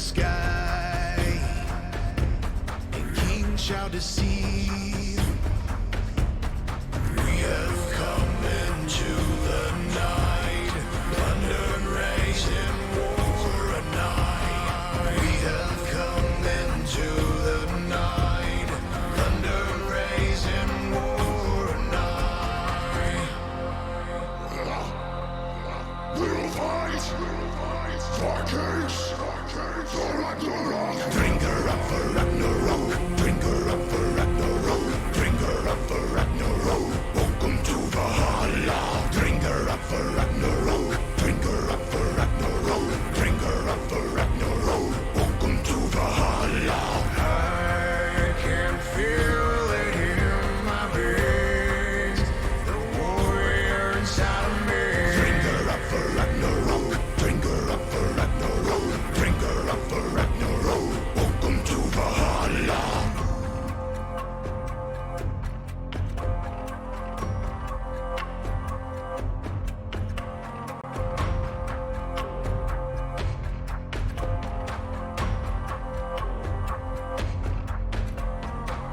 sky, and kings shall deceive. We have come into the night, thunder and raise in war a night. We have come into the night, thunder and raise in war a night. We'll fight for kings, for Ragnarok. Drink her up for Ragnarok, drink her up for Ragnarok, drink her up for Ragnarok. Welcome to Valhalla. Drink her up for Ragnarok, drink her up for Ragnarok, drink her up for Ragnarok. Welcome to Valhalla. I can feel it in my veins, the warrior inside of me. Drink her up for Ragnarok, drink her up for Ragnarok, drink her up for Ragnarok. Welcome to Valhalla.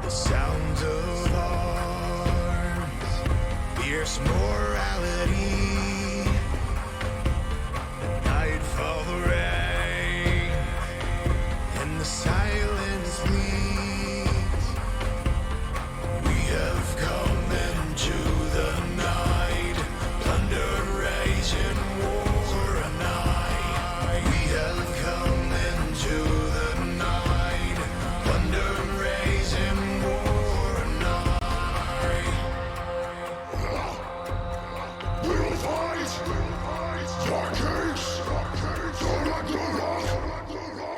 The sounds of arms, fierce morality, nightfall the rain, and the silence bleeds. We have come into the night, thunder raising war a night. We have come into the night, thunder raising war a night. We'll fight for kings, for Ragnarok.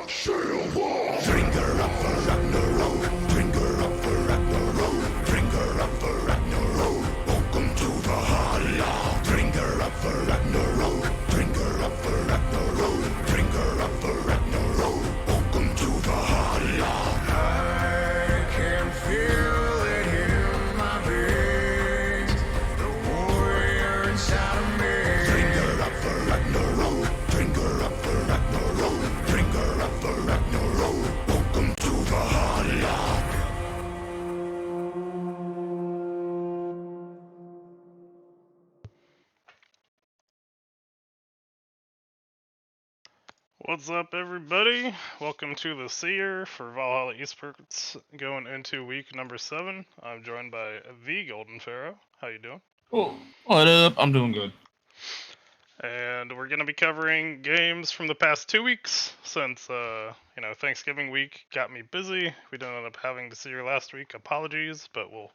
Sail war. Drink her up for Ragnarok, drink her up for Ragnarok, drink her up for Ragnarok. Welcome to Valhalla. Drink her up for Ragnarok, drink her up for Ragnarok, drink her up for Ragnarok. Welcome to Valhalla. I can feel it in my veins, the warrior inside of me. Drink her up for Ragnarok, drink her up for Ragnarok, drink her up for Ragnarok. Welcome to Valhalla. What's up, everybody? Welcome to the Seer for Valhalla Esports, going into week number 7. I'm joined by the Golden Pharaoh. How you doing? Oh, what up? I'm doing good. And we're gonna be covering games from the past 2 weeks, since Thanksgiving week got me busy. We didn't end up having the Seer last week. Apologies, but we'll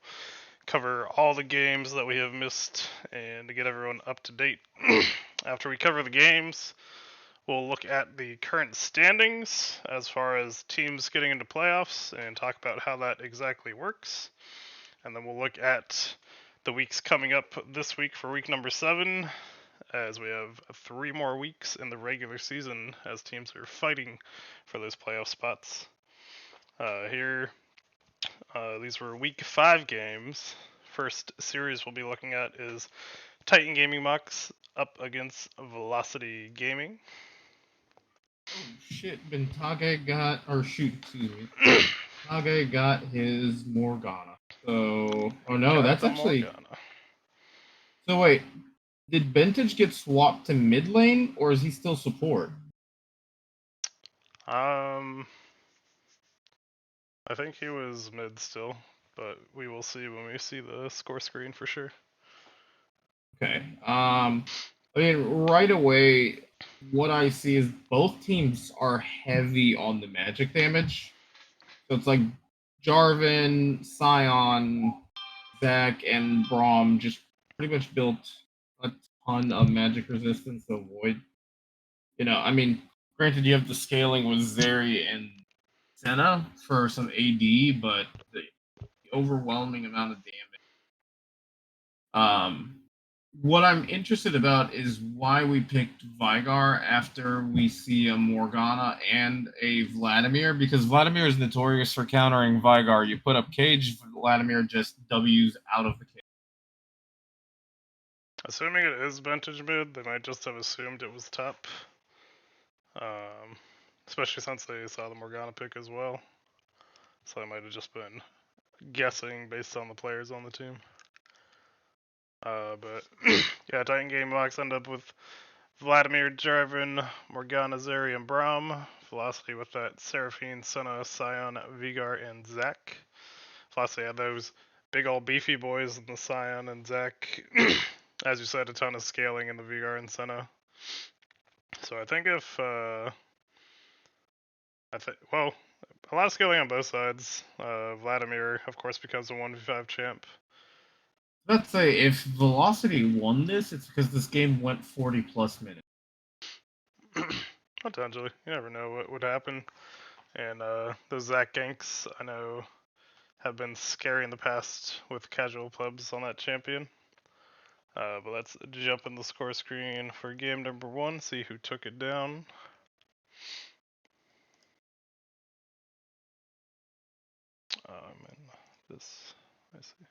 cover all the games that we have missed and to get everyone up to date. After we cover the games, we'll look at the current standings as far as teams getting into playoffs and talk about how that exactly works. And then we'll look at the weeks coming up this week for week number 7, as we have 3 more weeks in the regular season as teams are fighting for those playoff spots. These were week 5 games. First series we'll be looking at is Titan Gaming Mox up against Velocity Gaming. Oh shit, Bentage got, Bentage got his Morgana. So, oh no, that's actually. Morgana. So wait, did Bentage get swapped to mid lane, or is he still support? I think he was mid still, but we will see when we see the score screen for sure. Okay. I mean, right away, what I see is both teams are heavy on the magic damage. So it's like Jarvan, Scion, Zac, and Braum just pretty much built a ton of magic resistance to avoid. I mean, granted, you have the scaling with Zeri and Senna for some AD, but the overwhelming amount of damage. What I'm interested about is why we picked Vigar after we see a Morgana and a Vladimir, because Vladimir is notorious for countering Vigar. You put up cage, Vladimir just W's out of the cage. Assuming it is vintage mid, they might just have assumed it was top. especially since they saw the Morgana pick as well. So they might have just been guessing based on the players on the team. But yeah, Titan Game Box end up with Vladimir, Jarvan, Morgana, Zeri, and Braum. Velocity with that Seraphine, Senna, Scion, Vigar, and Zac. Velocity had those big old beefy boys in the Scion and Zac. As you said, a ton of scaling in the Vigar and Senna. So I think if well, a lot of scaling on both sides. Vladimir, of course, becomes a 1v5 champ. Let's say if Velocity won this, it's because this game went 40 plus minutes. Potentially, you never know what would happen. And those Zac ganks, I know, have been scary in the past with casual plebs on that champion. But let's jump in the score screen for game number 1, see who took it down. And this, I see.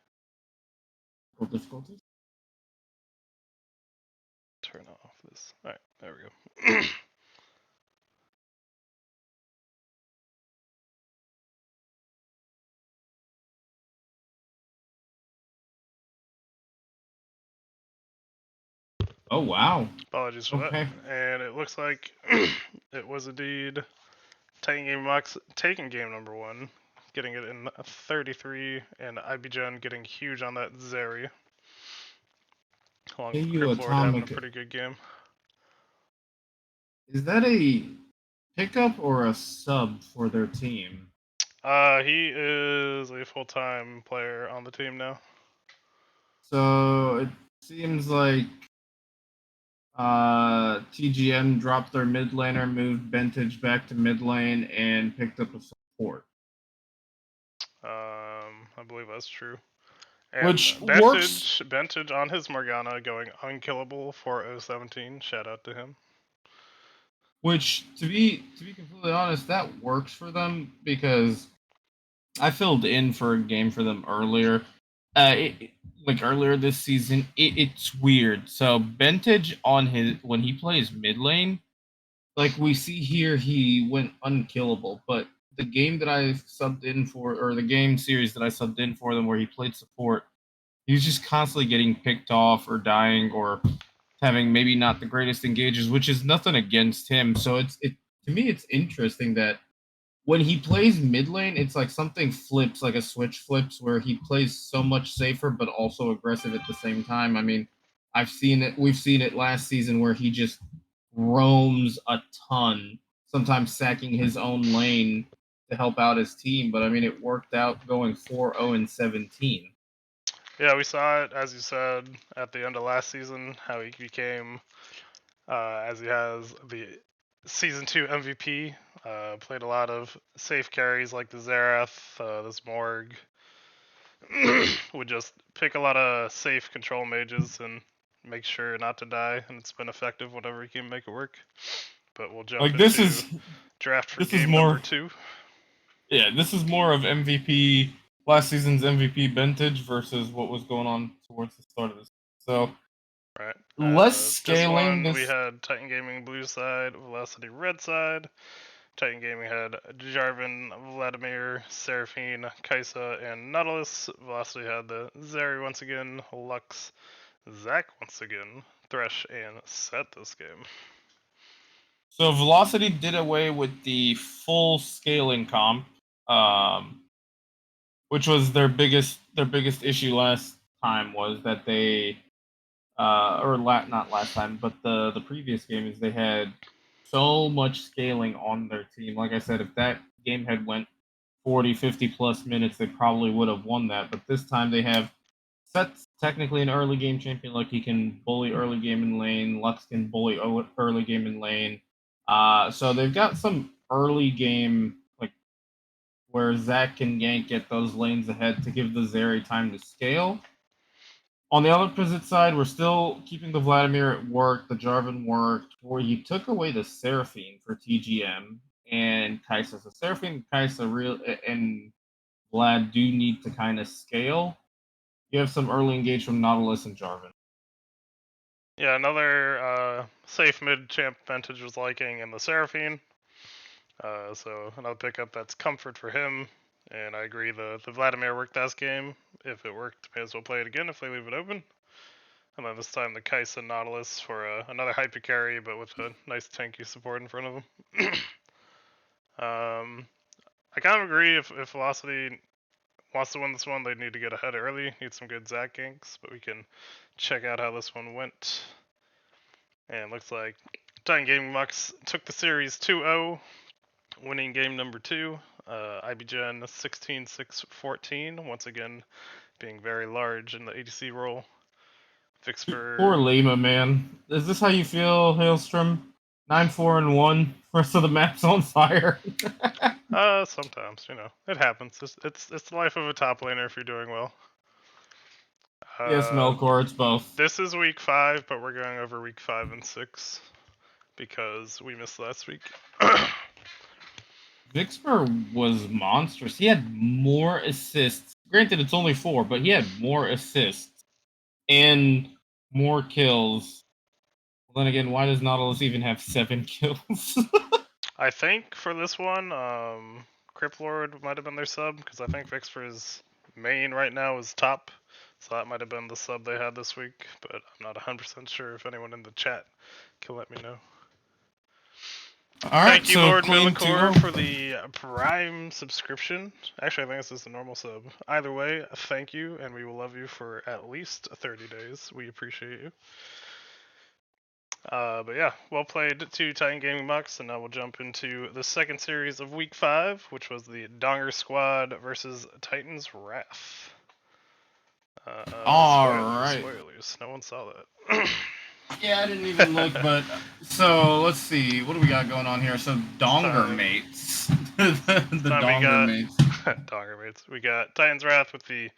Difficulties? Turn off this. Alright, there we go. Oh, wow. Apologies for Okay. that. And it looks like it was indeed Titan Game Box taking game number 1, getting it in 33, and IBGen getting huge on that Zeri. Along with KU Crip Lord having a Atomic. pretty good game. Is that a pickup or a sub for their team? He is a full-time player on the team now. So it seems like TGM dropped their mid laner, moved Bentage back to mid lane, and picked up a support. I believe that's true. And Which works. Bentage on his Morgana going unkillable for 017. Shout out to him. Which, to be completely honest, that works for them because I filled in for a game for them earlier. Like earlier this season, it's weird. So Bentage on his when he plays mid lane, like we see here, he went unkillable. But the game that I subbed in for, or the game series that I subbed in for them, where he played support, he was just constantly getting picked off or dying or having maybe not the greatest engages, which is nothing against him. So it to me, it's interesting that when he plays mid lane, it's like something flips, like a switch flips, where he plays so much safer but also aggressive at the same time. I mean, I've seen it. We've seen it last season where he just roams a ton, sometimes sacking his own lane to help out his team. But I mean, it worked out going 4-0-17. Yeah, we saw it, as you said, at the end of last season, how he became, as he has the Season 2 MVP. Played a lot of safe carries like the Xerath, this Morg. Would just pick a lot of safe control mages and make sure not to die, and it's been effective whenever he can make it work. But we'll jump Like into draft for this is game more number 2. Yeah, this is more of MVP last season's MVP vintage versus what was going on towards the start of this. So Right. less This scaling. one we had Titan Gaming blue side, Velocity red side. Titan Gaming had Jarvan, Vladimir, Seraphine, Kaisa, and Nautilus. Velocity had the Zeri once again, Lux, Zac once again, Thresh, and Set this game. So Velocity did away with the full scaling comp, which was their biggest issue last time, was that they not last time, but the previous game, is they had so much scaling on their team. Like I said, if that game had went 40, 50 plus minutes, they probably would have won that. But this time they have Set's technically an early game champion. Like he can bully early game in lane. Lux can bully early game in lane. So they've got some early game, like where Zac can gank get those lanes ahead to give the Zeri time to scale. On the opposite side, we're still keeping the Vladimir at work. The Jarvan worked, where he took away the Seraphine for TGM and Kaisa. So Seraphine, Kaisa, and Vlad do need to kind of scale. You have some early engage from Nautilus and Jarvan. Yeah, another safe mid champ vintage was liking in the Seraphine. So another pickup that's comfort for him. And I agree, the Vladimir worked last game. If it worked, may as well play it again if they leave it open. And then this time the Kaisa Nautilus for another hyper carry, but with a nice tanky support in front of him. I kind of agree if Velocity wants to win this one, they need to get ahead early. Need some good Zac ganks, but we can check out how this one went. And looks like Titan Gaming Mux took the series 2-0, winning game number 2. IBGen 16-6-14, once again being very large in the ADC role. Poor Vixper. Lima, man. Is this how you feel, Hailstrom? 9-4-1. Rest of the map's on fire. Sometimes, it happens. It's the life of a top laner if you're doing well. Yes, Melkor, it's both. This is week 5, but we're going over week 5 and 6 because we missed last week. Vixper was monstrous. He had more assists. Granted, it's only 4, but he had more assists and more kills. Well, then again, why does Nautilus even have 7 kills? I think for this one, Crypt Lord might have been their sub because I think Vixper's main right now is top. So that might have been the sub they had this week, but I'm not 100% sure. If anyone in the chat can let me know. Alright, Thank you, so Lord Clean Millicor, 2. for the Prime subscription. Actually, I think this is the normal sub. Either way, thank you, and we will love you for at least 30 days. We appreciate you. But yeah, well played to Titan Gaming Mux, and now we'll jump into the second series of Week 5, which was the Donger Squad versus Titan's Wrath. Alright. Spoilers. No one saw that. Yeah, I didn't even look, but so let's see, what do we got going on here? So Donger mates, the Donger mates. Donger mates. We got Titan's Wrath with the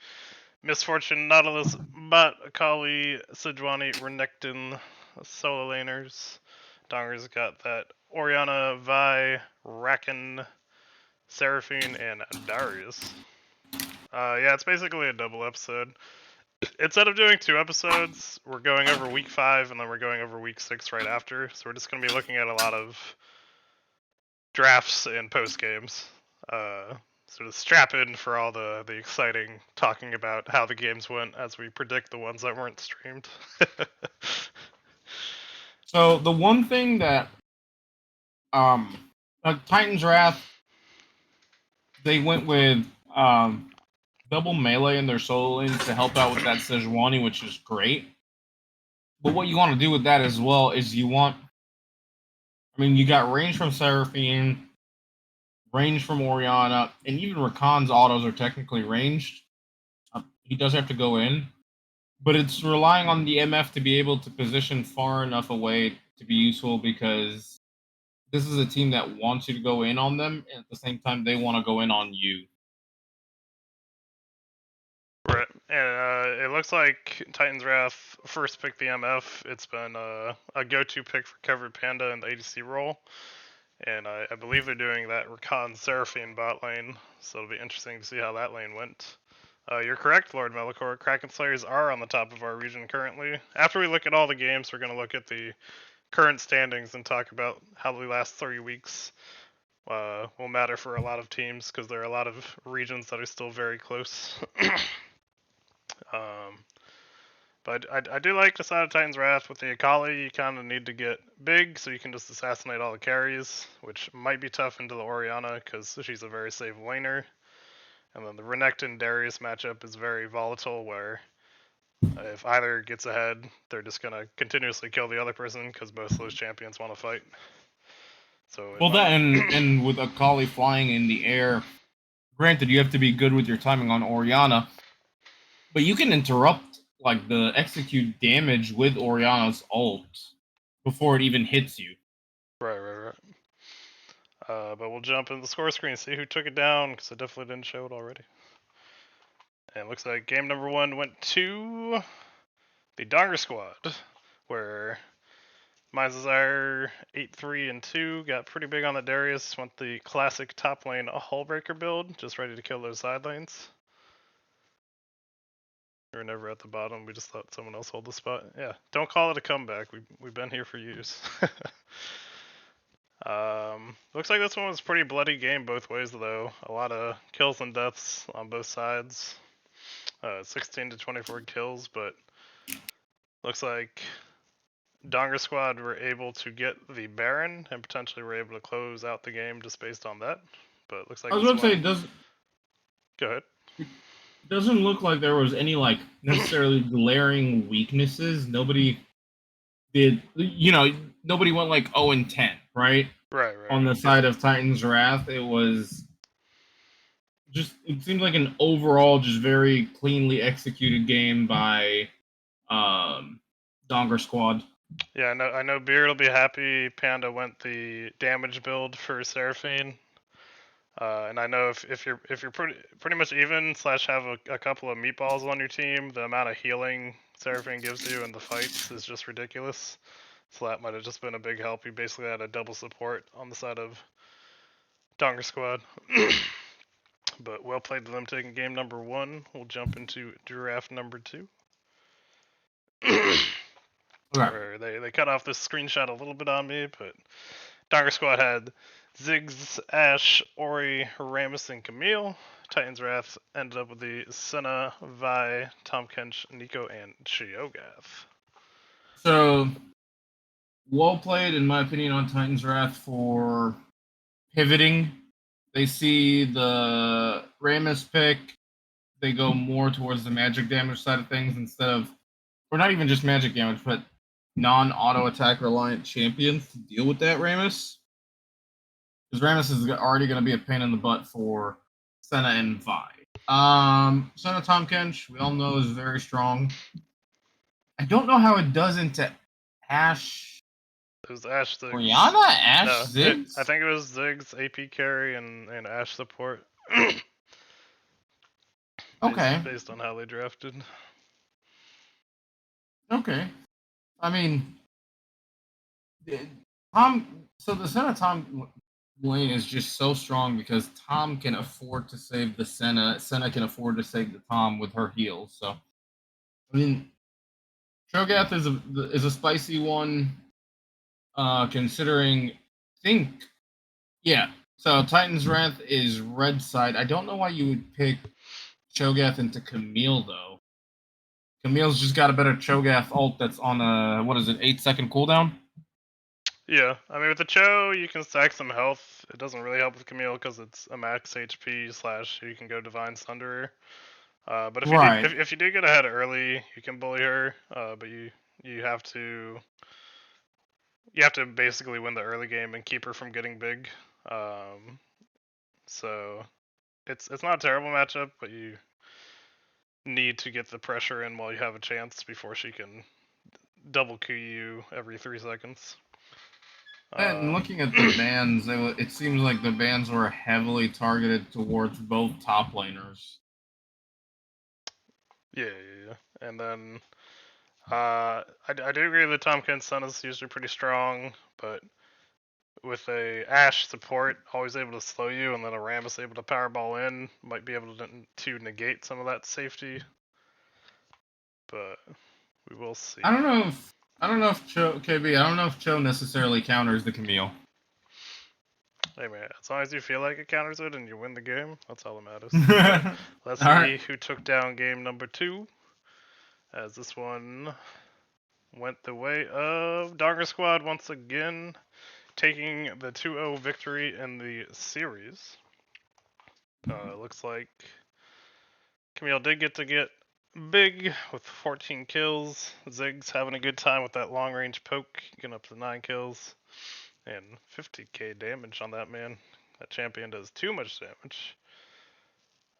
Misfortune, Nautilus, Bot, Akali, Sejuani, Renekton, solo laners. Donger's got that Orianna, Vi, Rakan, Seraphine, and Darius. Yeah, it's basically a double episode. Instead of doing 2 episodes, we're going over week 5 and then we're going over week 6 right after. So we're just going to be looking at a lot of drafts and post games. So to strap in for all the exciting talking about how the games went as we predict the ones that weren't streamed. So the one thing that Titan's Wrath, they went with double melee in their solo lanes to help out with that Sejuani, which is great. But what you want to do with that as well is you got range from Seraphine, range from Orianna, and even Rakan's autos are technically ranged. He does have to go in, but it's relying on the MF to be able to position far enough away to be useful, because this is a team that wants you to go in on them, and at the same time, they want to go in on you. Right, and it looks like Titan's Wrath first picked the MF. It's been a go-to pick for Covered Panda in the ADC role, and I believe they're doing that Rakan Seraphine bot lane, so it'll be interesting to see how that lane went. You're correct, Lord Melicor. Kraken Slayers are on the top of our region currently. After we look at all the games, we're going to look at the current standings and talk about how the last 3 weeks will matter for a lot of teams, because there are a lot of regions that are still very close. But I do like the side of Titan's Wrath. With the Akali, you kind of need to get big so you can just assassinate all the carries, which might be tough into the Orianna because she's a very safe laner. And then the Renekton Darius matchup is very volatile, where if either gets ahead, they're just gonna continuously kill the other person because both of those champions want to fight. So well, that and with Akali flying in the air, granted you have to be good with your timing on Orianna, but you can interrupt the execute damage with Orianna's ult before it even hits you. Right. But we'll jump in the score screen and see who took it down, because I definitely didn't show it already. And it looks like game number 1 went to the Donger Squad, where My Desire 8-3-2 got pretty big on the Darius, went the classic top lane Hullbreaker build, just ready to kill those side lanes. We were never at the bottom, we just let someone else hold the spot. Yeah, don't call it a comeback, we've been here for years. Looks like this one was a pretty bloody game both ways though. A lot of kills and deaths on both sides. 16 to 24 kills, but looks like Donger Squad were able to get the Baron and potentially were able to close out the game just based on that. But it looks like I was this going to say, one. Go ahead. it doesn't look like there was any like necessarily glaring weaknesses. Nobody did, nobody went like 0-10, right? Right. On the side of Titan's Wrath, it was just, it seemed like an overall just very cleanly executed game by Donger Squad. Yeah, I know Beard will be happy Panda went the damage build for Seraphine. And I know if you're pretty much even / have a couple of meatballs on your team, the amount of healing Seraphine gives you in the fights is just ridiculous. So that might have just been a big help. You basically had a double support on the side of Donger Squad. But well played to them taking game number 1. We'll jump into draft number 2. Okay. They cut off this screenshot a little bit on me, but Donger Squad had Ziggs, Ashe, Ori, Rammus, and Camille. Titan's Wrath ended up with the Senna, Vi, Tom Kench, Nico, and Chiogath. So, well played, in my opinion, on Titan's Wrath for pivoting. They see the Rammus pick, they go more towards the magic damage side of things instead of, or not even just magic damage, but non-auto attack reliant champions to deal with that Rammus. Because Rammus is already going to be a pain in the butt for Senna and Vi. Senna Tom Kench, we all know, is very strong. I don't know how it does into Ashe. It was Ashe Ziggs. Orianna? Ashe No, Ziggs? I think it was Ziggs, AP carry, and Ashe support. Okay. Based on how they drafted. Okay. I mean, Tom. So the Senna Tom lane is just so strong because Tom can afford to save the Senna. Senna can afford to save the Tom with her heals. So, I mean, Cho'Gath is a spicy one. Considering, So Titan's Wrath is red side. I don't know why you would pick Cho'Gath into Camille though. Camille's just got a better Cho'Gath ult that's on a 8-second cooldown. Yeah, I mean with the Cho you can stack some health. It doesn't really help with Camille because it's a max HP / you can go Divine Sunderer. But if you do get ahead early, you can bully her. But you have to basically win the early game and keep her from getting big. So it's not a terrible matchup, but you need to get the pressure in while you have a chance before she can double Q you every 3 seconds. And looking at the bans, it seems like the bans were heavily targeted towards both top laners. Yeah. And then I do agree that Tom Kent's Sun is usually pretty strong, but with a Ashe support, always able to slow you, and then a Rammus able to powerball in, might be able to negate some of that safety. But we will see. I don't know if Cho KB. I don't know if Cho necessarily counters the Camille. Hey man, as long as you feel like it counters it and you win the game, that's all that matters. Let's see who took down game number 2. As this one went the way of Donger Squad once again, taking the 2-0 victory in the series. Looks like Camille did get big with 14 kills. Ziggs having a good time with that long range poke, getting up to 9 kills. And 50k damage on that man. That champion does too much damage.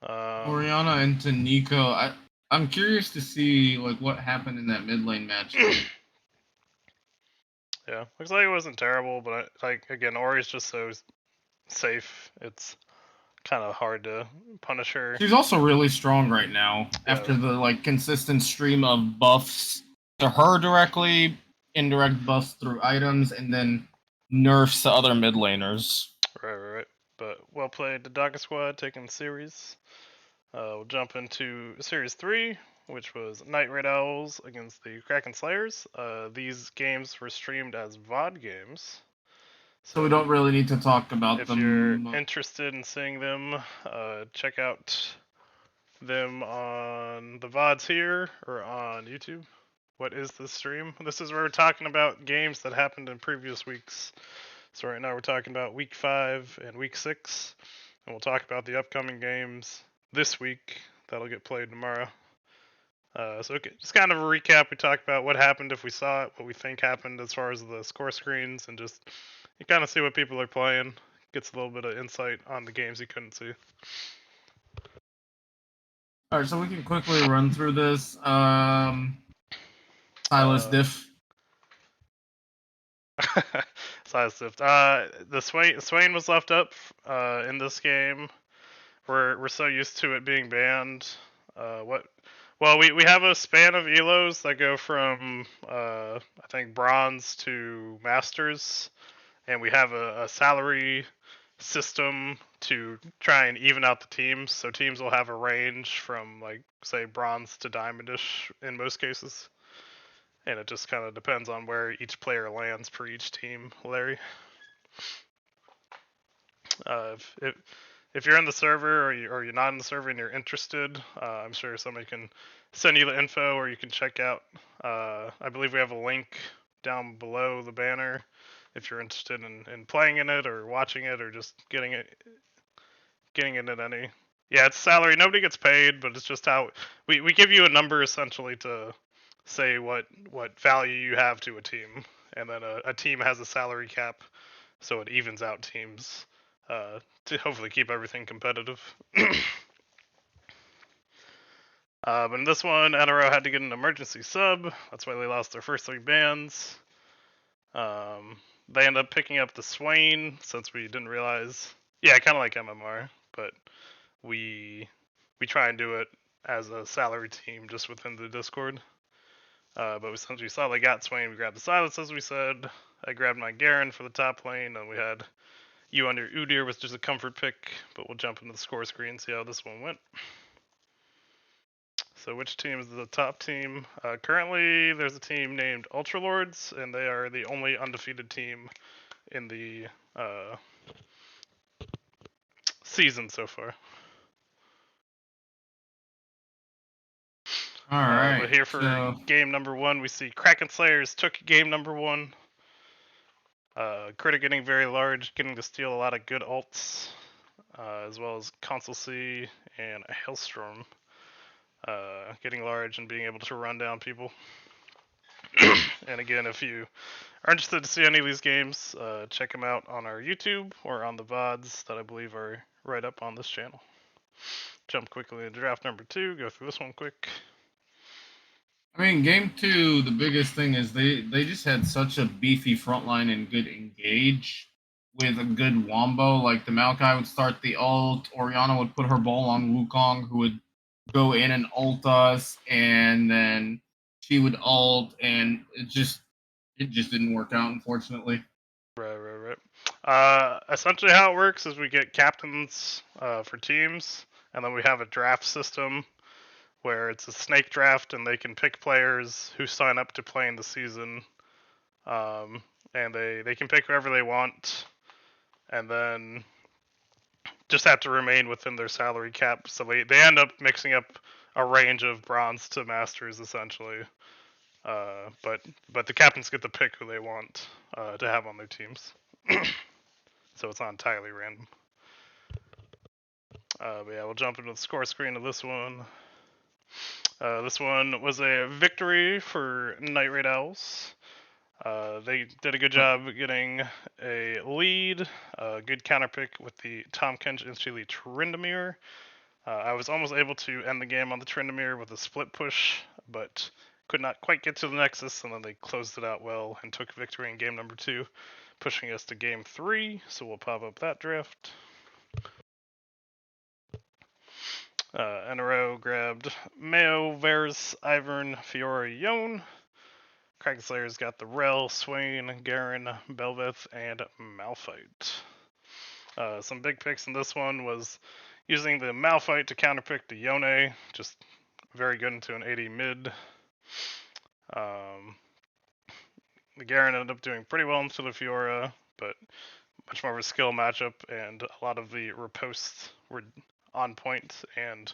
Orianna into Nico. I'm curious to see like what happened in that mid lane match. Yeah, looks like it wasn't terrible, but again, Ori's just so safe. It's kind of hard to punish her. She's also really strong right now after the consistent stream of buffs to her directly, indirect buffs through items, and then nerfs to other mid laners. Right. But well played to Docker Squad taking the series. We'll jump into Series 3, which was Night Raid Owls against the Kraken Slayers. These games were streamed as VOD games. So we don't really need to talk about if them. you're interested in seeing them, check out them on the VODs here or on YouTube. What is this stream? This is where we're talking about games that happened in previous weeks. So right now we're talking about week 5 and week 6, and we'll talk about the upcoming games this week that'll get played tomorrow. So just kind of a recap. We talk about what happened if we saw it, what we think happened as far as the score screens, and just you kind of see what people are playing. Gets a little bit of insight on the games you couldn't see. All right, so we can quickly run through this. Silas diff. Size Diff. The Swain was left up in this game. We're so used to it being banned. What? Well, we have a span of elos that go from I think bronze to masters, and we have a salary system to try and even out the teams. So teams will have a range from like say bronze to diamondish in most cases, and it just kind of depends on where each player lands per each team. Larry, if you're in the server or you're not in the server and you're interested, I'm sure somebody can send you the info or you can check out. I believe we have a link down below the banner if you're interested in playing in it or watching it or just getting in it any. Yeah, it's salary. Nobody gets paid, but it's just how we give you a number essentially to say what value you have to a team, and then a team has a salary cap, so it evens out teams to hopefully keep everything competitive. But in this one, NRO had to get an emergency sub. That's why they lost their first 3 bans. They ended up picking up the Swain since we didn't realize. Yeah, kind of like MMR, but we try and do it as a salary team just within the Discord. But since we saw they got Swain, we grabbed the Silence as we said. I grabbed my Garen for the top lane, and we had you on your Udyr was just a comfort pick, but we'll jump into the score screen and see how this one went. So which team is the top team? Currently, there's a team named Ultralords, and they are the only undefeated team in the season so far. All right. But here for game number 1, we see Kraken Slayers took game number 1. Critic getting very large, getting to steal a lot of good ults, as well as Console C and a Hailstorm. Getting large and being able to run down people. And again, if you are interested to see any of these games, check them out on our YouTube or on the VODs that I believe are right up on this channel. Jump quickly into draft number 2, go through this one quick. I mean, game 2, the biggest thing is they just had such a beefy front line and good engage with a good wombo. Like the Maokai would start the ult, Orianna would put her ball on Wukong, who would go in and ult us, and then she would ult, and it just didn't work out, unfortunately. Right. Essentially, how it works is we get captains for teams, and then we have a draft system where it's a snake draft, and they can pick players who sign up to play in the season, and they can pick whoever they want, and then just have to remain within their salary cap. So they end up mixing up a range of bronze to masters essentially. But the captains get to pick who they want to have on their teams. So it's not entirely random. But yeah, we'll jump into the score screen of this one. This one was a victory for Night Raid Owls. They did a good job getting a lead, a good counter pick with the Tom Kench and Chile Tryndamere. I was almost able to end the game on the Tryndamere with a split push, but could not quite get to the Nexus, and then they closed it out well and took victory in game number 2, pushing us to game 3, so we'll pop up that draft. NRO grabbed Mayo, Varus, Ivern, Fiora, Yone. Kraken Slayers got the Rel, Swain, Garen, Belveth, and Malphite. Some big picks in this one was using the Malphite to counterpick the Yone, just very good into an 80 mid. The Garen ended up doing pretty well into the Fiora, but much more of a skill matchup, and a lot of the riposts were on point. And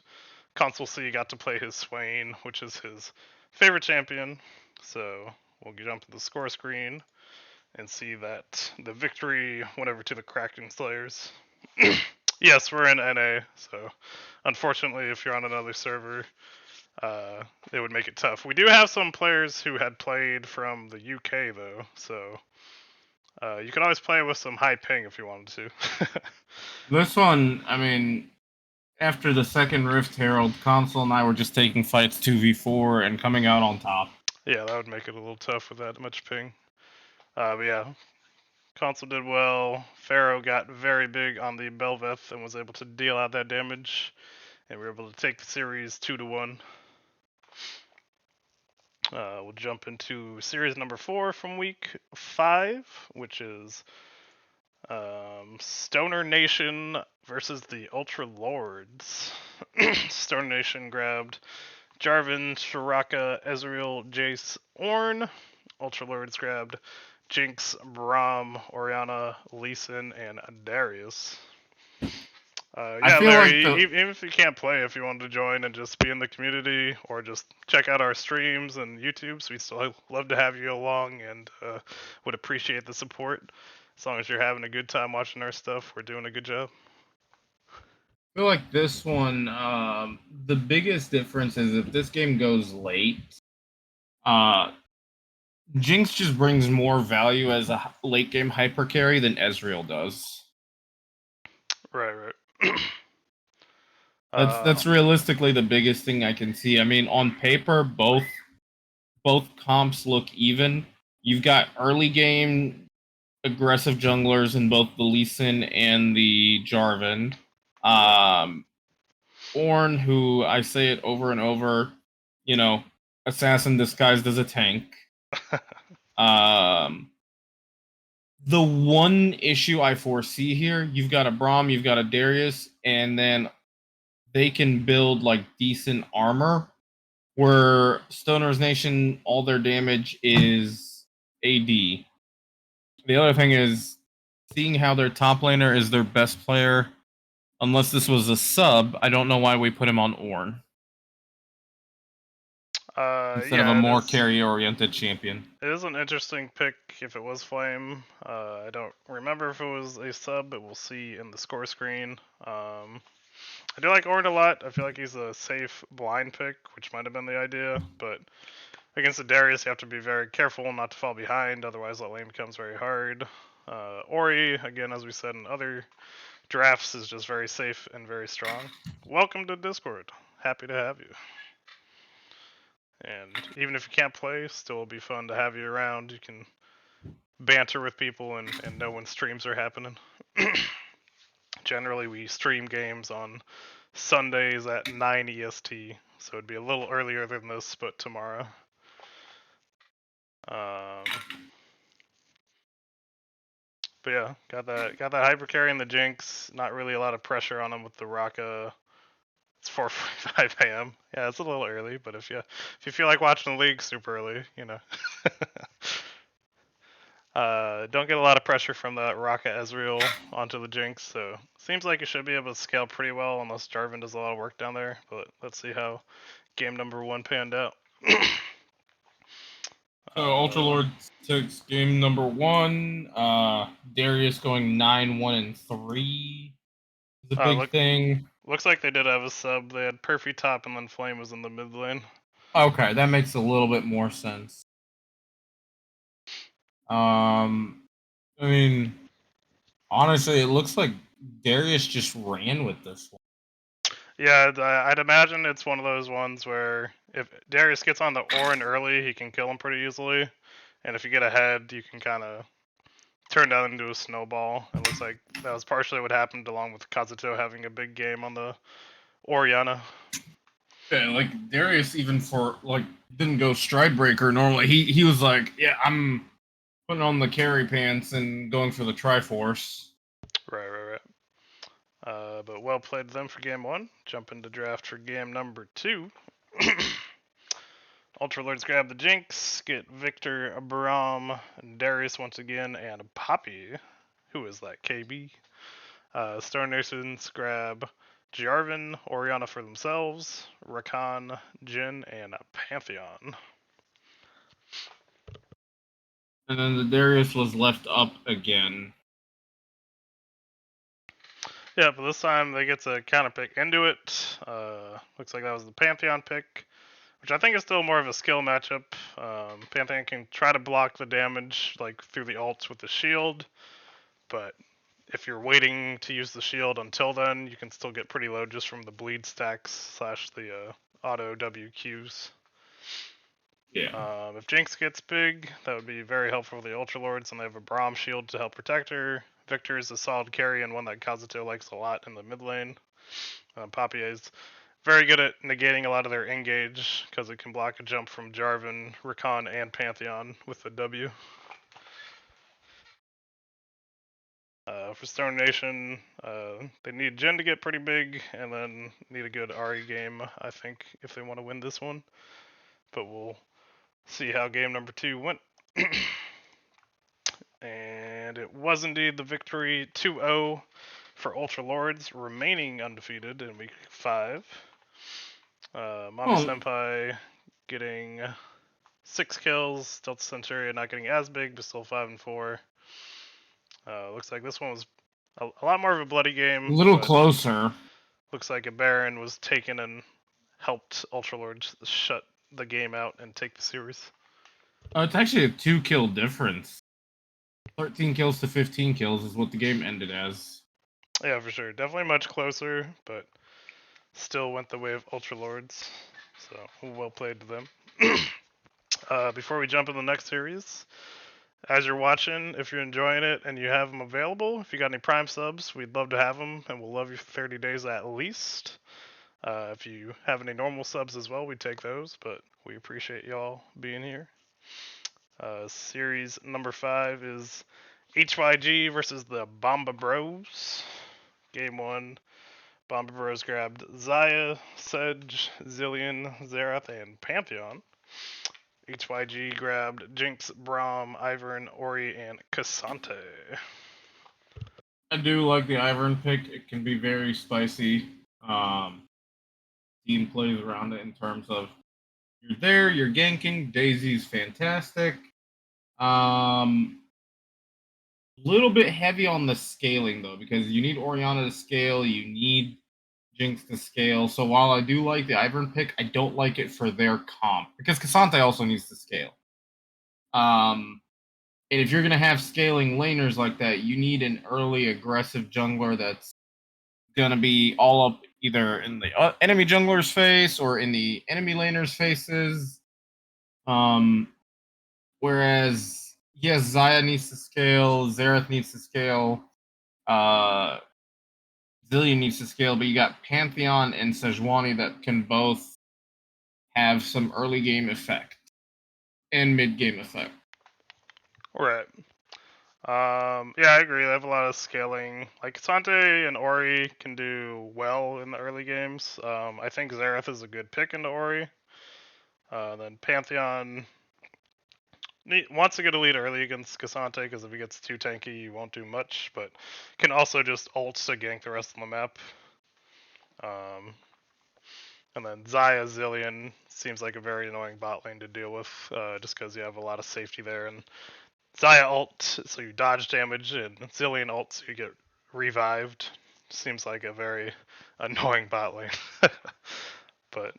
Console C got to play his Swain, which is his favorite champion. So we'll jump to the score screen and see that the victory went over to the Kraken Slayers. Yes, we're in NA, so unfortunately, if you're on another server, it would make it tough. We do have some players who had played from the UK though, so you can always play with some high ping if you wanted to. This one, I mean, after the second Rift Herald, Console and I were just taking fights 2v4 and coming out on top. Yeah, that would make it a little tough with that much ping. But yeah, Console did well. Pharaoh got very big on the Belveth and was able to deal out that damage, and we were able to take the series 2-1. We'll jump into series number 4 from week 5, which is Stoner Nation versus the Ultra Lords. Stoner Nation grabbed Jarvan, Shiraka, Ezreal, Jace, Ornn. Ultra Lords grabbed Jinx, Braum, Orianna, Lee Sin, and Darius. Yeah, Larry, even if you can't play, if you wanted to join and just be in the community or just check out our streams and YouTubes, we still love to have you along and would appreciate the support. As long as you're having a good time watching our stuff, we're doing a good job. I feel like this one, the biggest difference is if this game goes late, Jinx just brings more value as a late game hyper carry than Ezreal does. Right. That's realistically the biggest thing I can see. I mean, on paper, both comps look even. You've got early game aggressive junglers in both the Lee Sin and the Jarvan. Ornn, who I say it over and over, assassin disguised as a tank. The one issue I foresee here, you've got a Braum, you've got a Darius, and then they can build like decent armor. Where Stoner's Nation, all their damage is AD. The other thing is, seeing how their top laner is their best player, unless this was a sub, I don't know why we put him on Ornn. Instead of a more carry-oriented champion. It is an interesting pick if it was Flame. I don't remember if it was a sub, but we'll see in the score screen. I do like Ornn a lot. I feel like he's a safe blind pick, which might have been the idea, but against the Darius, you have to be very careful not to fall behind, otherwise that lane becomes very hard. Ori, again, as we said in other drafts, is just very safe and very strong. Welcome to Discord. Happy to have you. And even if you can't play, still will be fun to have you around. You can banter with people and know when streams are happening. Generally, we stream games on Sundays at 9 EST, so it'd be a little earlier than this, but tomorrow. But yeah, got that hyper carry in the Jinx. Not really a lot of pressure on him with the Raka. It's 4:45 a.m. Yeah, it's a little early, but if you feel like watching the league super early, don't get a lot of pressure from that Raka Ezreal onto the Jinx, so seems like it should be able to scale pretty well unless Jarvan does a lot of work down there, but let's see how game number 1 panned out. So Ultra Lord takes game number 1. Darius going 9-1-3 is a big thing. Looks like they did have a sub. They had Perfy top and then Flame was in the mid lane. Okay, that makes a little bit more sense. I mean, honestly, it looks like Darius just ran with this one. Yeah, I'd imagine it's one of those ones where if Darius gets on the Ornn early, he can kill him pretty easily. And if you get ahead, you can kind of turn that into a snowball. It looks like that was partially what happened along with Kazuto having a big game on the Orianna. Yeah, like Darius even didn't go stride breaker normally. He was like, yeah, I'm putting on the carry pants and going for the Triforce. Right. But well played to them for game 1. Jump into draft for game number 2. Ultra Lords grab the Jinx, get Victor, Braum, Darius once again, and Poppy, Who is that? KB. Star Nations grab Jarvan, Oriana for themselves, Rakan, Jin, and Pantheon. And then the Darius was left up again. Yeah, but this time they get to counter pick into it. Looks like that was the Pantheon pick, which I think is still more of a skill matchup. Pantheon can try to block the damage like through the ults with the shield, but if you're waiting to use the shield until then, you can still get pretty low just from the bleed stacks / the auto WQs. Yeah. If Jinx gets big, that would be very helpful for the Ultra Lords, and they have a Braum shield to help protect her. Victor is a solid carry and one that Kazuto likes a lot in the mid lane. Papier is very good at negating a lot of their engage because it can block a jump from Jarvan, Rakan, and Pantheon with the W. For Stone Nation, they need Jhin to get pretty big, and then need a good Ahri game, I think, if they want to win this one. But we'll see how game number 2 went. And it was indeed the victory 2-0 for Ultra Lords, remaining undefeated in week 5. Mami Senpai getting 6 kills, Delta Centurion not getting as big, but still 5-4. Looks like this one was a lot more of a bloody game. A little closer. Looks like a Baron was taken and helped Ultra Lords shut the game out and take the series. It's actually a 2-kill difference. 13 kills to 15 kills is what the game ended as. Yeah, for sure. Definitely much closer, but still went the way of Ultra Lords. So, well played to them. Before we jump in the next series, as you're watching, if you're enjoying it and you have them available, if you got any Prime subs, we'd love to have them, and we'll love you for 30 days at least. If you have any normal subs as well, we take those, but we appreciate y'all being here. Series number 5 is HYG versus the Bomba Bros. Game 1, Bomba Bros grabbed Xayah, Sedge, Zillion, Xerath, and Pantheon. HYG grabbed Jinx, Braum, Ivern, Ori, and Cassante. I do like the Ivern pick. It can be very spicy. Team plays around it in terms of you're there, you're ganking. Daisy's fantastic. Little bit heavy on the scaling though, because you need Oriana to scale, you need Jinx to scale. So while I do like the Ivern pick, I don't like it for their comp because Cassante also needs to scale. And if you're gonna have scaling laners like that, you need an early aggressive jungler that's gonna be all up either in the enemy jungler's face or in the enemy laner's faces. Whereas yes, Xayah needs to scale, Xerath needs to scale, Zillion needs to scale, but you got Pantheon and Sejuani that can both have some early game effect and mid game effect. Right. Yeah, I agree. They have a lot of scaling. Like Cassante and Ori can do well in the early games. I think Xerath is a good pick into Ori. Then Pantheon wants to get a lead early against Cassante because if he gets too tanky, you won't do much. But can also just ult to gank the rest of the map. And then Xayah Zillion seems like a very annoying bot lane to deal with, just because you have a lot of safety there. And Xayah ult, so you dodge damage, and Zillion ult, so you get revived. Seems like a very annoying bot lane. But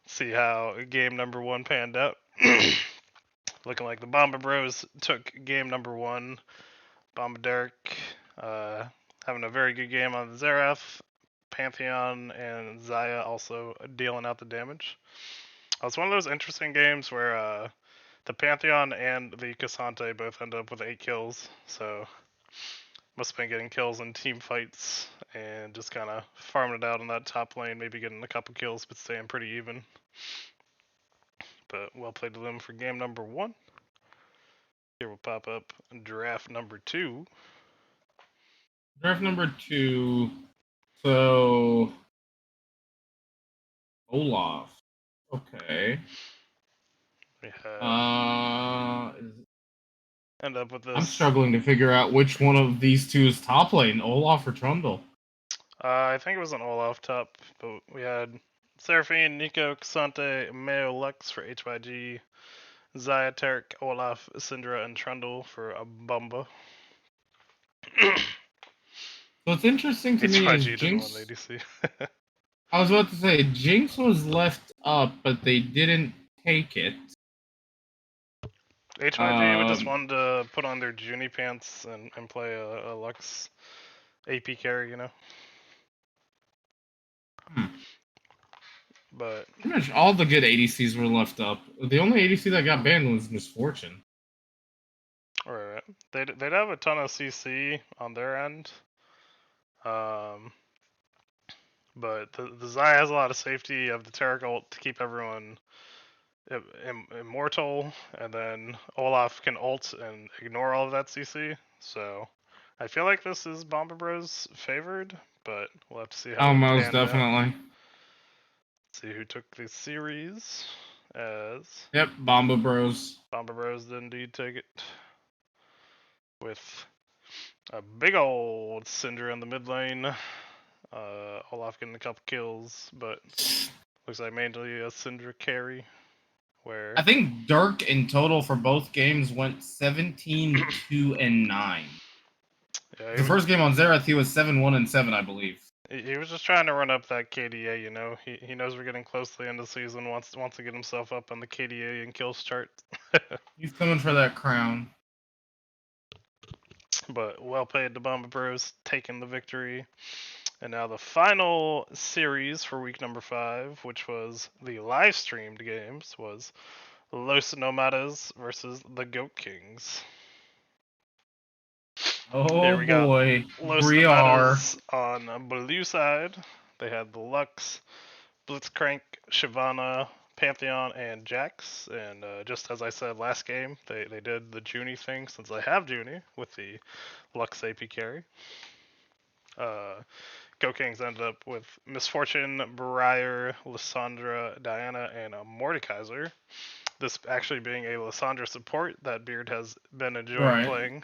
see how game number 1 panned out. Looking like the Bomba Bros took game number 1. Bomba Derek having a very good game on Xerath. Pantheon and Xayah also dealing out the damage. It's one of those interesting games where the Pantheon and the Cassante both end up with 8 kills, so must have been getting kills in team fights and just kind of farming it out on that top lane, maybe getting a couple kills but staying pretty even. But well played to them for game number 1. Here will pop up draft number 2. Draft number 2. So Olaf. Okay. We have end up with this. I'm struggling to figure out which one of these two is top lane, Olaf or Trundle. I think it was an Olaf top, but we had Seraphine, Nico, Cassante, Mayo, Lux for HYG, Zaya, Tarek, Olaf, Syndra, and Trundle for a Bumba. What's interesting to me is HYG didn't win the Jinx. ADC. I was about to say Jinx was left up, but they didn't take it. HYG would just wanted to put on their Junie pants and play a Lux AP carry, you know. But Pretty much all the good ADCs were left up. The only ADC that got banned was Misfortune. alright, they'd have a ton of CC on their end. But the Zaya has a lot of safety. You have the Tarek ult to keep everyone immortal, and then Olaf can ult and ignore all of that CC. So I feel like this is Bomba Bros favored, but we'll have to see how it Almost pans out. definitely. See who took the series as Yep, Bomba Bros. Bomba Bros did indeed take it with a big old Syndra in the mid lane. Olaf getting a couple kills, but looks like mainly a Syndra carry. Where I think Dirk in total for both games went 17, 2, and 9. yeah, The first game on Xerath, he was 7, 1, and 7, I believe. he was just trying to run up that KDA, you know. He knows we're getting close to the end of the season. Wants to get himself up on the KDA and kills chart. He's coming for that crown. But well played to Bomba Bros, taking the victory. And now the final series for week number 5, which was the live streamed games, was Los Nomadas versus the Goat Kings. Oh Here we got boy, Los Briar. Nomadas on the blue side. They had the Lux, Blitzcrank, Shyvana, Pantheon, and Jax. And just as I said last game, they did the Junie thing since I have Junie with the Lux AP carry. Go Kings ended up with Misfortune, Briar, Lissandra, Diana, and Mordekaiser. This actually being a Lissandra support that Beard has been enjoying playing.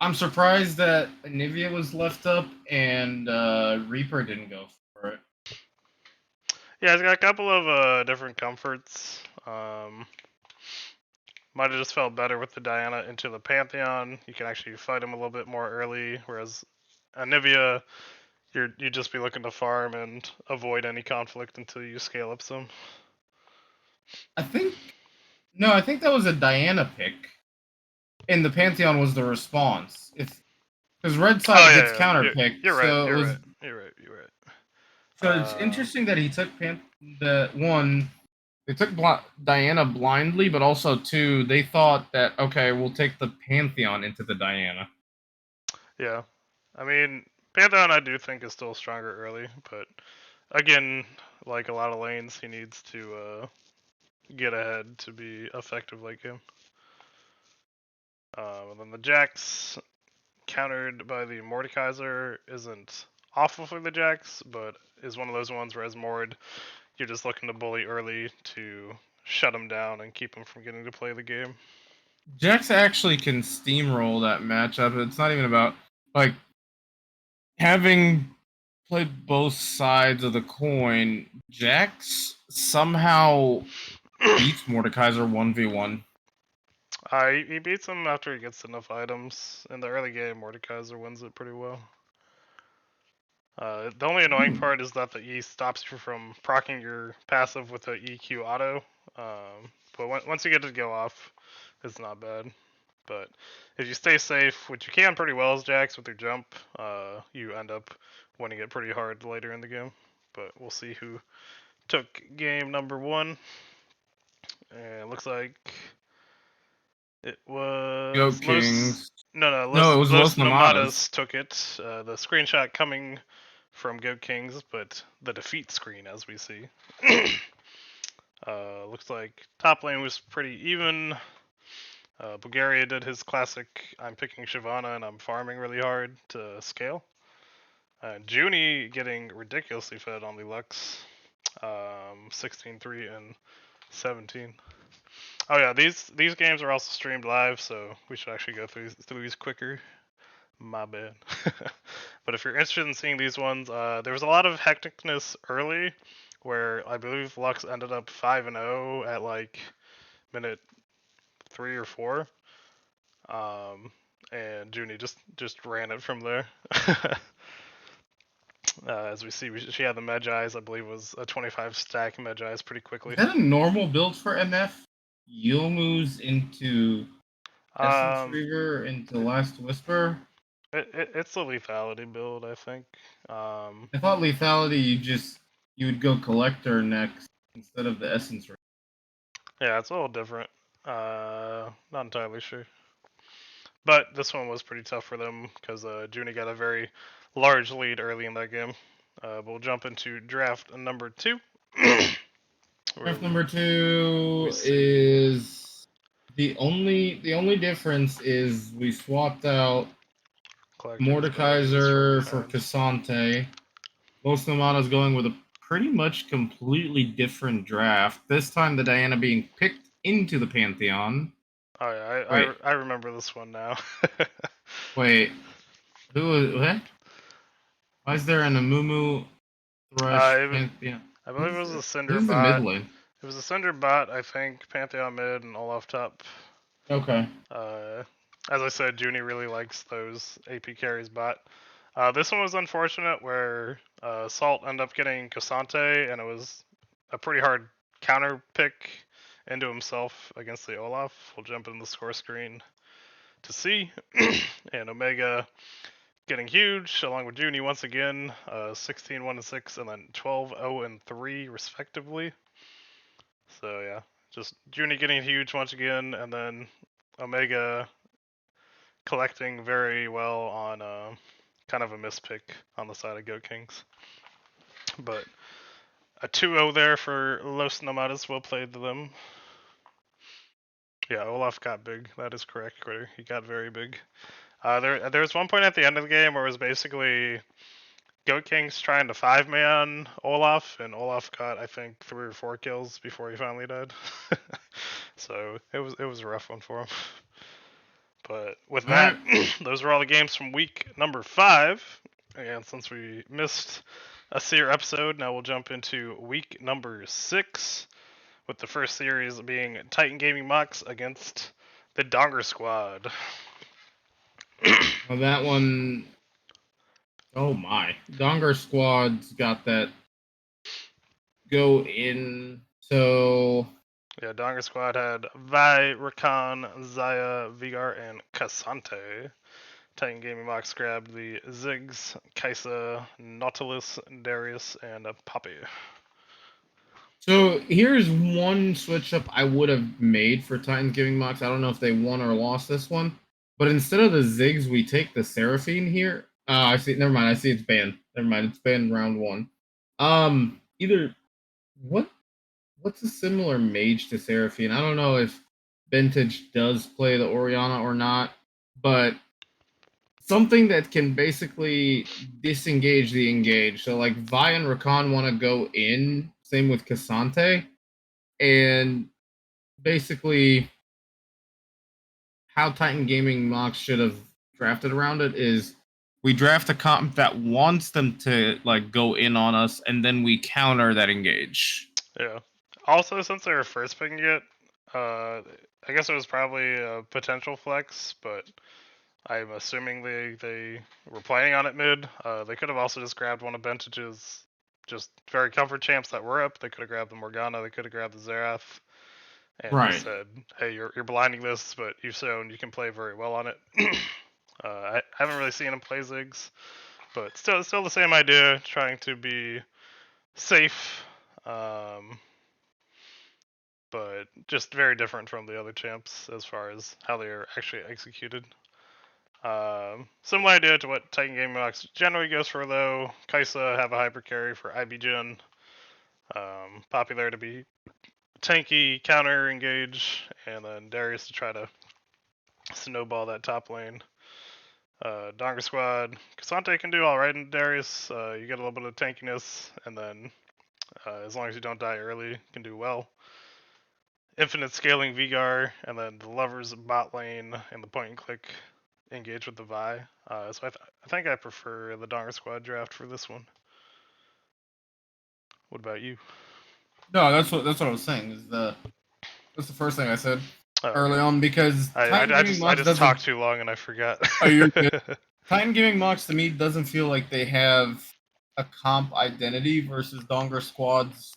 I'm surprised that Anivia was left up and Reaper didn't go for it. Yeah, he's got a couple of different comforts. Might have just felt better with the Diana into the Pantheon. You can actually fight him a little bit more early, whereas Anivia, you'd just be looking to farm and avoid any conflict until you scale up some. I think that was a Diana pick, and the Pantheon was the response. Because red side gets counterpicked. You're right. So You're it was, right. You're right. You're right. So it's interesting that he took the one. They took Diana blindly, but also two. They thought that okay, we'll take the Pantheon into the Diana. Yeah, I mean Pantheon I do think is still stronger early, but again, like a lot of lanes, he needs to get ahead to be effective like him. And then the Jax countered by the Mordekaiser isn't awful for the Jax, but is one of those ones where as Mord, you're just looking to bully early to shut him down and keep him from getting to play the game. Jax actually can steamroll that matchup. It's not even about like having played both sides of the coin. Jax somehow beats Mordekaiser 1v1. He beats him after he gets enough items. In the early game, Mordekaiser wins it pretty well. The only annoying part is that the E stops you from proccing your passive with the EQ auto. But once you get it to go off, it's not bad. But if you stay safe, which you can pretty well as Jax with your jump, you end up winning it pretty hard later in the game. But we'll see who took game number 1. And it looks like it was Goat Kings. No, it was Los Nomadas took it. The screenshot coming from Goat Kings, but the defeat screen as we see. Looks like top lane was pretty even. Bulgaria did his classic, I'm picking Shyvana and I'm farming really hard to scale. Junie getting ridiculously fed on the Lux. 16-3 and 17. Oh yeah, these games are also streamed live, so we should actually go through these quicker. My bad. But if you're interested in seeing these ones, there was a lot of hecticness early, where I believe Lux ended up 5-0 at like minute 3 or 4, and Junie just ran it from there. As we see, she had the Medjai's, I believe, was a 25 stack Medjai's pretty quickly. Is that a normal build for MF? Youmu's into Essence Um, Reaver into Last Whisper? it's a lethality build, I think. I thought lethality you would go collector next instead of the Essence Reaver. Yeah, it's a little different. Not entirely sure. But this one was pretty tough for them because Junie got a very large lead early in that game. We'll jump into draft number 2. Draft number 2 see. is the only difference is we swapped out Mordekaiser for Cassante. Most Nomada's going with a pretty much completely different draft. This time the Diana being picked into the Pantheon. Oh yeah, I remember this one now. Wait, who was what? Why is there an Amumu Thrush Pantheon? I believe it was a Cinder Who's the bot. mid lane? It was a Cinder bot, I think. Pantheon mid and Olaf top. Okay. As I said, Junie really likes those AP carries bot. This one was unfortunate where Salt ended up getting Cassante, and it was a pretty hard counter pick into himself against the Olaf. We'll jump in the score screen to see. And Omega getting huge, along with Junie once again, 16-1-6, and then 12-0-3 respectively. So yeah, just Junie getting huge once again, and then Omega collecting very well on kind of a mispick on the side of Goat Kings. But a 2-0 there for Los Nomadas. Well played to them. Yeah, Olaf got big. That is correct, Critter. He got very big. There was one point at the end of the game where it was basically Goat Kings trying to 5-man Olaf, and Olaf got, I think, 3 or 4 kills before he finally died. So it was a rough one for him. But with that, those are all the games from week number 5. And since we missed a Seer episode, now we'll jump into week number 6, with the first series being Titan Gaming Mox against the Donger Squad. Well, that one, oh my. Donger Squad's got that go in. So yeah, Donger Squad had Vi, Rakan, Zaya, Vigar, and Cassante. Titan Gaming Mox grabbed the Ziggs, Kaisa, Nautilus, Darius, and Poppy. So here's one switch up I would have made for Titans Giving Mox. I don't know if they won or lost this one, but instead of the Ziggs, we take the Seraphine here. I see. Never mind. I see it's banned. Never mind. It's banned round 1. Either what's a similar mage to Seraphine? I don't know if Vintage does play the Orianna or not, but something that can basically disengage the engage. So like Vi and Rakan want to go in. Same with Cassante. And basically, how Titan Gaming Mox should have drafted around it is we draft a comp that wants them to like go in on us, and then we counter that engage. Yeah. Also, since they were first picking it, I guess it was probably a potential flex, but I'm assuming they were planning on it mid. They could have also just grabbed one of Vintage's just very comfort champs that were up. They could have grabbed the Morgana. They could have grabbed the Xerath. And just said, hey, you're blinding this, but you've shown you can play very well on it. I haven't really seen him play Ziggs, but still the same idea, trying to be safe, but just very different from the other champs as far as how they are actually executed. Similar idea to what Titan Gaming Mox generally goes for, though. Kaisa have a hyper carry for IB Gen. Popular to be tanky, counter engage, and then Darius to try to snowball that top lane. Donger Squad, Cassante can do alright in Darius. You get a little bit of tankiness, and then as long as you don't die early, you can do well. infinite scaling Vigar, and then the Lovers bot lane and the point and click engage with the Vi. So I think I prefer the Donger Squad draft for this one. What about you? No, that's what I was saying. That's the first thing I said early Okay. on because Titan I Gaming just Mox doesn't. talked too long and I forgot. Oh, you're good. Titan Gaming Mox to me doesn't feel like they have a comp identity versus Donger Squad's.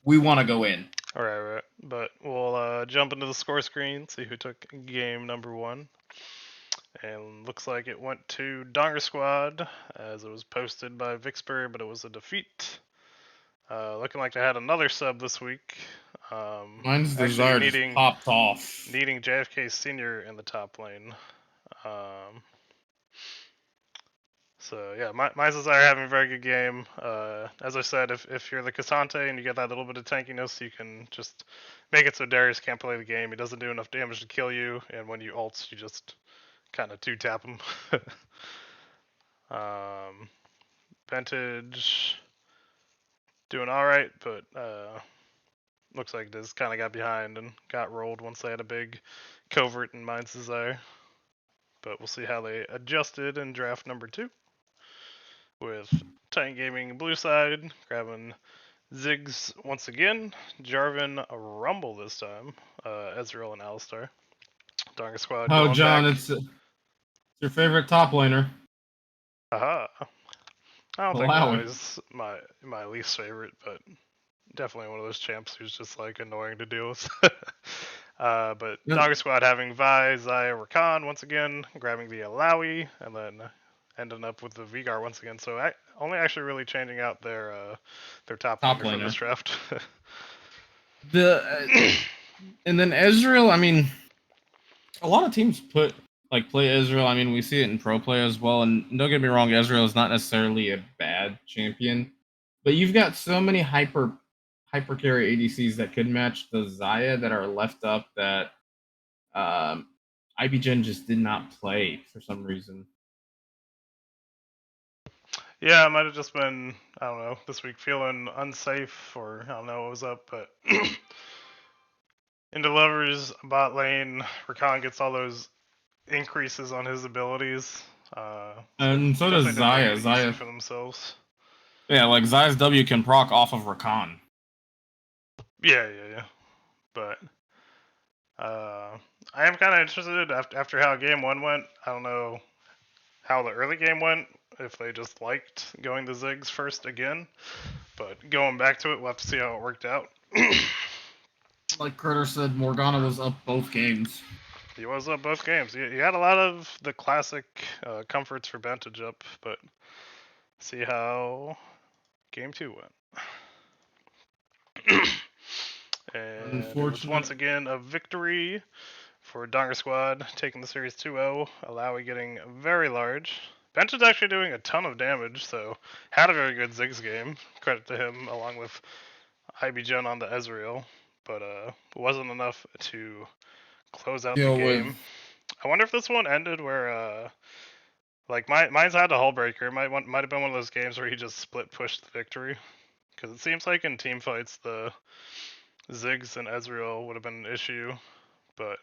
We want to go in. Right. But we'll jump into the score screen, see who took game number 1. And looks like it went to Donger Squad, as it was posted by Vixper, but it was a defeat. Looking like they had another sub this week. Mine's Actually Desire just popped off. needing JFK Senior in the top lane. So yeah, mine's Desire having a very good game. As I said, if you're the Cassante and you get that little bit of tankiness, you can just make it so Darius can't play the game. He doesn't do enough damage to kill you, and when you ult, you just kind of two-tap him. Vintage doing all right, but looks like Diz kind of got behind and got rolled once they had a big covert in Mind's Desire. But we'll see how they adjusted in draft number 2. With Titan Gaming blue side grabbing Ziggs once again, Jarvan Rumble this time, Ezreal and Alistar. Donger Squad Oh, going John, back. it's your favorite top laner. Aha. I don't think Malawi. Malawi's my least favorite, but definitely one of those champs who's just like annoying to deal with. But Yeah. Donger Squad having Vi, Zaya, Rakan once again, grabbing the Alawi, and then ending up with the Vigar once again. So only actually really changing out their top laner for this draft. And then Ezreal. I mean, a lot of teams play Ezreal. I mean, we see it in pro play as well. And don't get me wrong, Ezreal is not necessarily a bad champion, but you've got so many hyper carry ADCs that could match the Zaya that are left up that IBGen just did not play for some reason. Yeah, it might have just been, I don't know, this week feeling unsafe, or I don't know what was up, but into Lovers, bot lane, Rakan gets all those increases on his abilities. And so does Zaya. Zaya for themselves. Yeah, like Zaya's W can proc off of Rakan. Yeah. But I am kind of interested after how game 1 went. I don't know how the early game went, if they just liked going the Ziggs first again. But going back to it, we'll have to see how it worked out. Like Carter said, Morgana was up both games. He was up both games. He had a lot of the classic comforts for Vantage up, but see how game 2 went. And it was once again a victory for Donger Squad, taking the series 2-0, Alawi getting very large. Bench is actually doing a ton of damage, so had a very good Ziggs game. Credit to him, along with IBGen on the Ezreal, but wasn't enough to close out the game. I wonder if this one ended where like mine's had a hull breaker. It might have been one of those games where he just split pushed the victory, because it seems like in team fights the Ziggs and Ezreal would have been an issue, but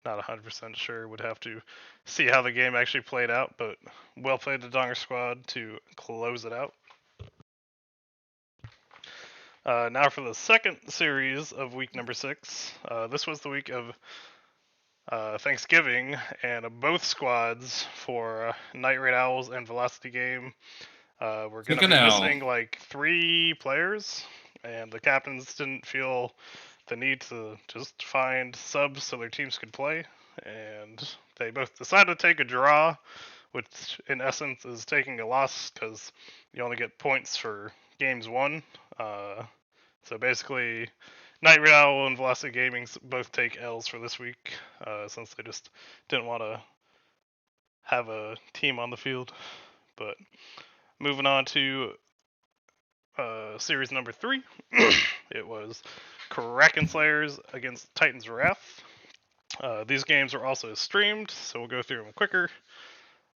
not 100% sure. Would have to see how the game actually played out, but well played the Donger Squad to close it out. Now for the second series of week number 6. This was the week of Thanksgiving, and both squads for Night Raid Owls and Velocity Game we're going to be missing like 3 players, and the captains didn't feel the need to just find subs so their teams could play, and they both decided to take a draw, which in essence is taking a loss because you only get points for games won. So basically, Night Raid Owl and Velocity Gaming both take L's for this week, since they just didn't want to have a team on the field. But moving on to series number 3, it was Kraken Slayers against Titan's Wrath. These games were also streamed, so we'll go through them quicker.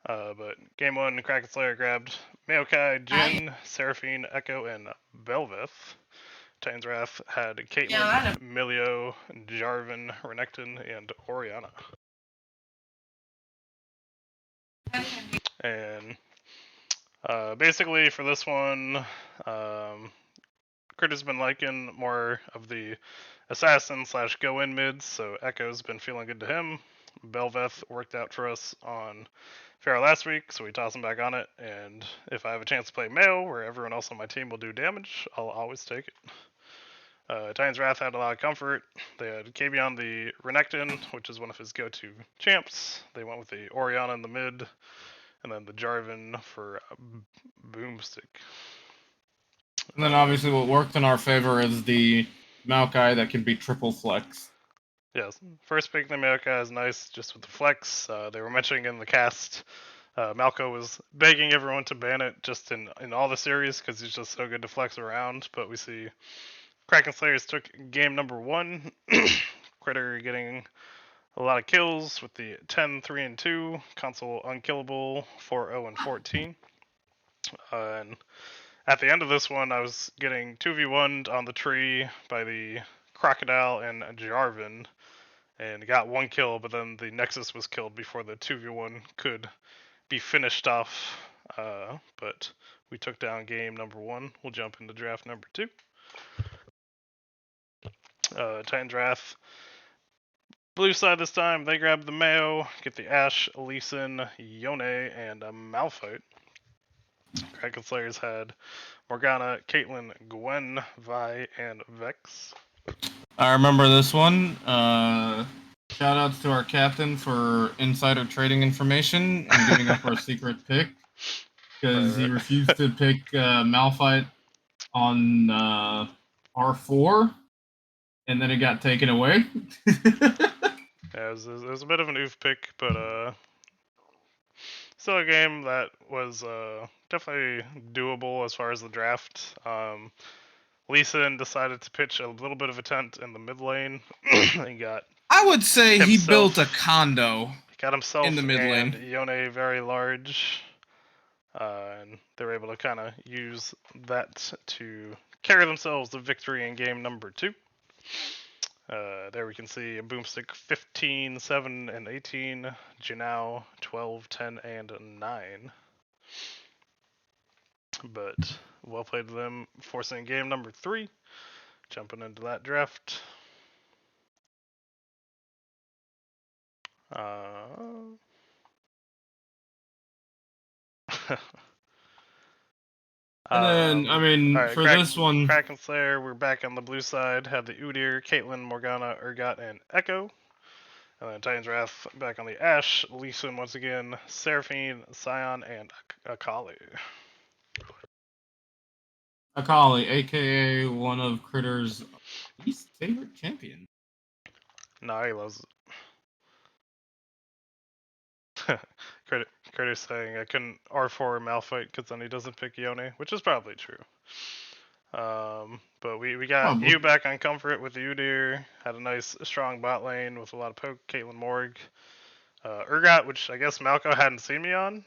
But game 1, Kraken Slayer grabbed Maokai, Jhin, Seraphine, Echo, and Belveth. Titan's Wrath had Caitlyn, Yeah, Milio, Jarvan, Renekton, and Orianna. And basically for this one, Crit has been liking more of the assassin / go-in mids, so Echo's been feeling good to him. Belveth worked out for us on Pharaoh last week, so we toss him back on it, and if I have a chance to play Mayo, where everyone else on my team will do damage, I'll always take it. Titan's Wrath had a lot of comfort. They had KB on the Renekton, which is one of his go-to champs. They went with the Orianna in the mid, and then the Jarvan for Boomstick. And then obviously what worked in our favor is the Maokai that can be triple flex. Yes, first pick the Maokai is nice, just with the flex. They were mentioning in the cast, Malco was begging everyone to ban it just in all the series because he's just so good to flex around. But we see Kraken Slayers took game number 1. Critter getting a lot of kills with the 10, 3, and 2. Console unkillable 4, 0, and 14. And at the end of this one, I was getting 2v1'd on the tree by the Crocodile and Jarvan, and got 1 kill, but then the Nexus was killed before the 2v1 could be finished off. But we took down game number 1. We'll jump into draft number 2. Titan's Wrath. Blue side this time, they grab the Mayo, get the Ashe, Lee Sin, Yone, and a Malphite. Kraken Slayers had Morgana, Caitlyn, Gwen, Vi, and Vex. I remember this one. Shout outs to our captain for insider trading information and giving up our secret pick because he refused to pick Malphite on R4 and then it got taken away. Yeah, it was a bit of an oof pick, but still a game that was definitely doable as far as the draft. Lee Sin decided to pitch a little bit of a tent in the mid lane. He got I would say himself, he built a condo. He got himself in the mid lane. and Yone very large. And they were able to kind of use that to carry themselves to victory in game number 2. There we can see a Boomstick 15, 7, and 18. Jinao 12, 10, and 9. But well played to them, forcing game number 3. Jumping into that draft. And then, I mean, right, for this one, Kraken Slayer, we're back on the blue side. Had the Udyr, Caitlyn, Morgana, Urgot, and Echo. And then Titan's Wrath back on the Ashe, Lee Sin once again, Seraphine, Scion, and Akali. Akali, aka one of Critter's least favorite champions. No, he loves it. Critter's saying I couldn't R4 Malphite because then he doesn't pick Yone, which is probably true. But we got you back on comfort with the Udyr. Had a nice strong bot lane with a lot of poke. Caitlyn Morg, Urgot, which I guess Malco hadn't seen me on,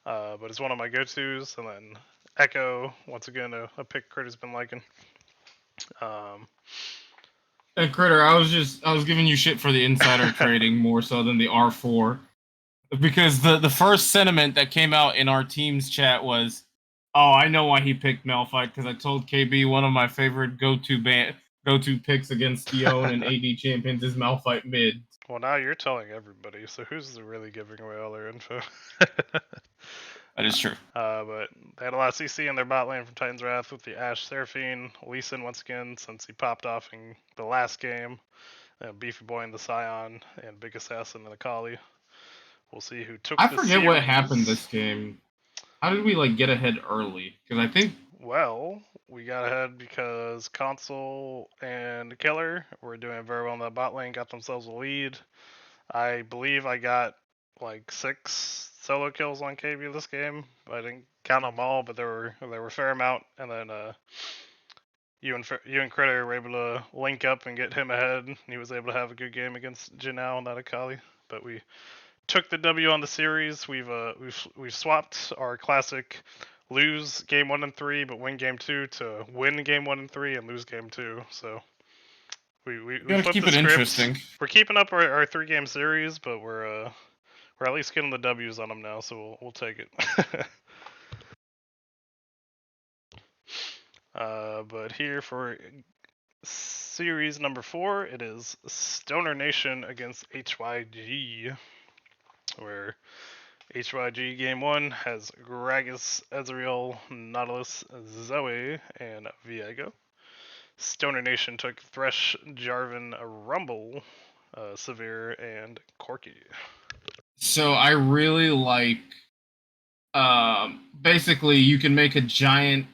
but it's one of my go-tos. And then Echo, once again a pick Critter's been liking. And Critter, I was giving you shit for the insider trading more so than the R4, because the first sentiment that came out in our team's chat was, oh, I know why he picked Malphite, because I told KB one of my favorite go-to picks against Dion and AD champions is Malphite mid. Well, now you're telling everybody, so who's really giving away all their info? That is true. But they had a lot of CC in their bot lane from Titan's Wrath with the Ashe, Seraphine, Lee Sin once again since he popped off in the last game, Beefy Boy and the Scion, and Big Assassin and the Akali. We'll see who took. I forget what happened this game. How did we get ahead early? Because I think. Well, we got ahead because Console and Killer were doing very well in that bot lane, got themselves a lead. I believe I got 6 solo kills on KB this game. I didn't count them all, but there were a fair amount. And then you and Critter were able to link up and get him ahead. And he was able to have a good game against Jinao and that Akali. But we took the W on the series. We've swapped our classic lose game 1 and 3 but win game 2 to win game 1 and 3 and lose game 2. So we Gotta flipped keep the it script. interesting. We're keeping up our 3-game series, but we're at least getting the W's on them now, so we'll take it. But here for series number 4, it is Stoner Nation against HYG, where HYG game 1 has Gragas, Ezreal, Nautilus, Zoe, and Viego. Stoner Nation took Thresh, Jarvan, Rumble, Severe, and Corki. So I really like. Basically, you can make a giant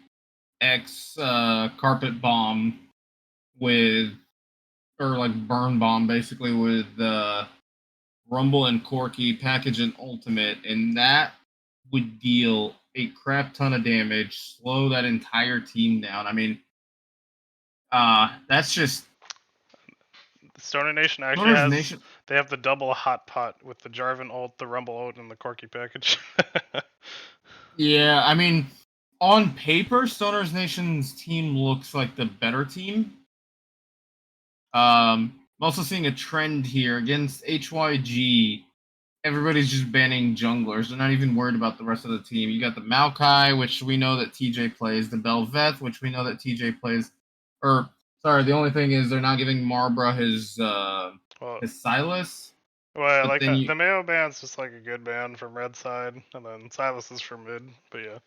X carpet bomb with, or like burn bomb, basically with Rumble and Corki package an ultimate, and that would deal a crap ton of damage, slow that entire team down. I mean, that's just Stoner Nation actually Stoner's has. Nation. They have the double hot pot with the Jarvan ult, the Rumble ult, and the Corki package. Yeah, I mean, on paper, Stoner's Nation's team looks like the better team. I'm also seeing a trend here against HYG. Everybody's just banning junglers. They're not even worried about the rest of the team. You got the Maokai, which we know that TJ plays, the Belveth, which we know that TJ plays. Or sorry, the only thing is they're not giving Marbra his Silas. Well, But like then the Mayo band's just like a good band from red side, and then Silas is from mid. But yeah.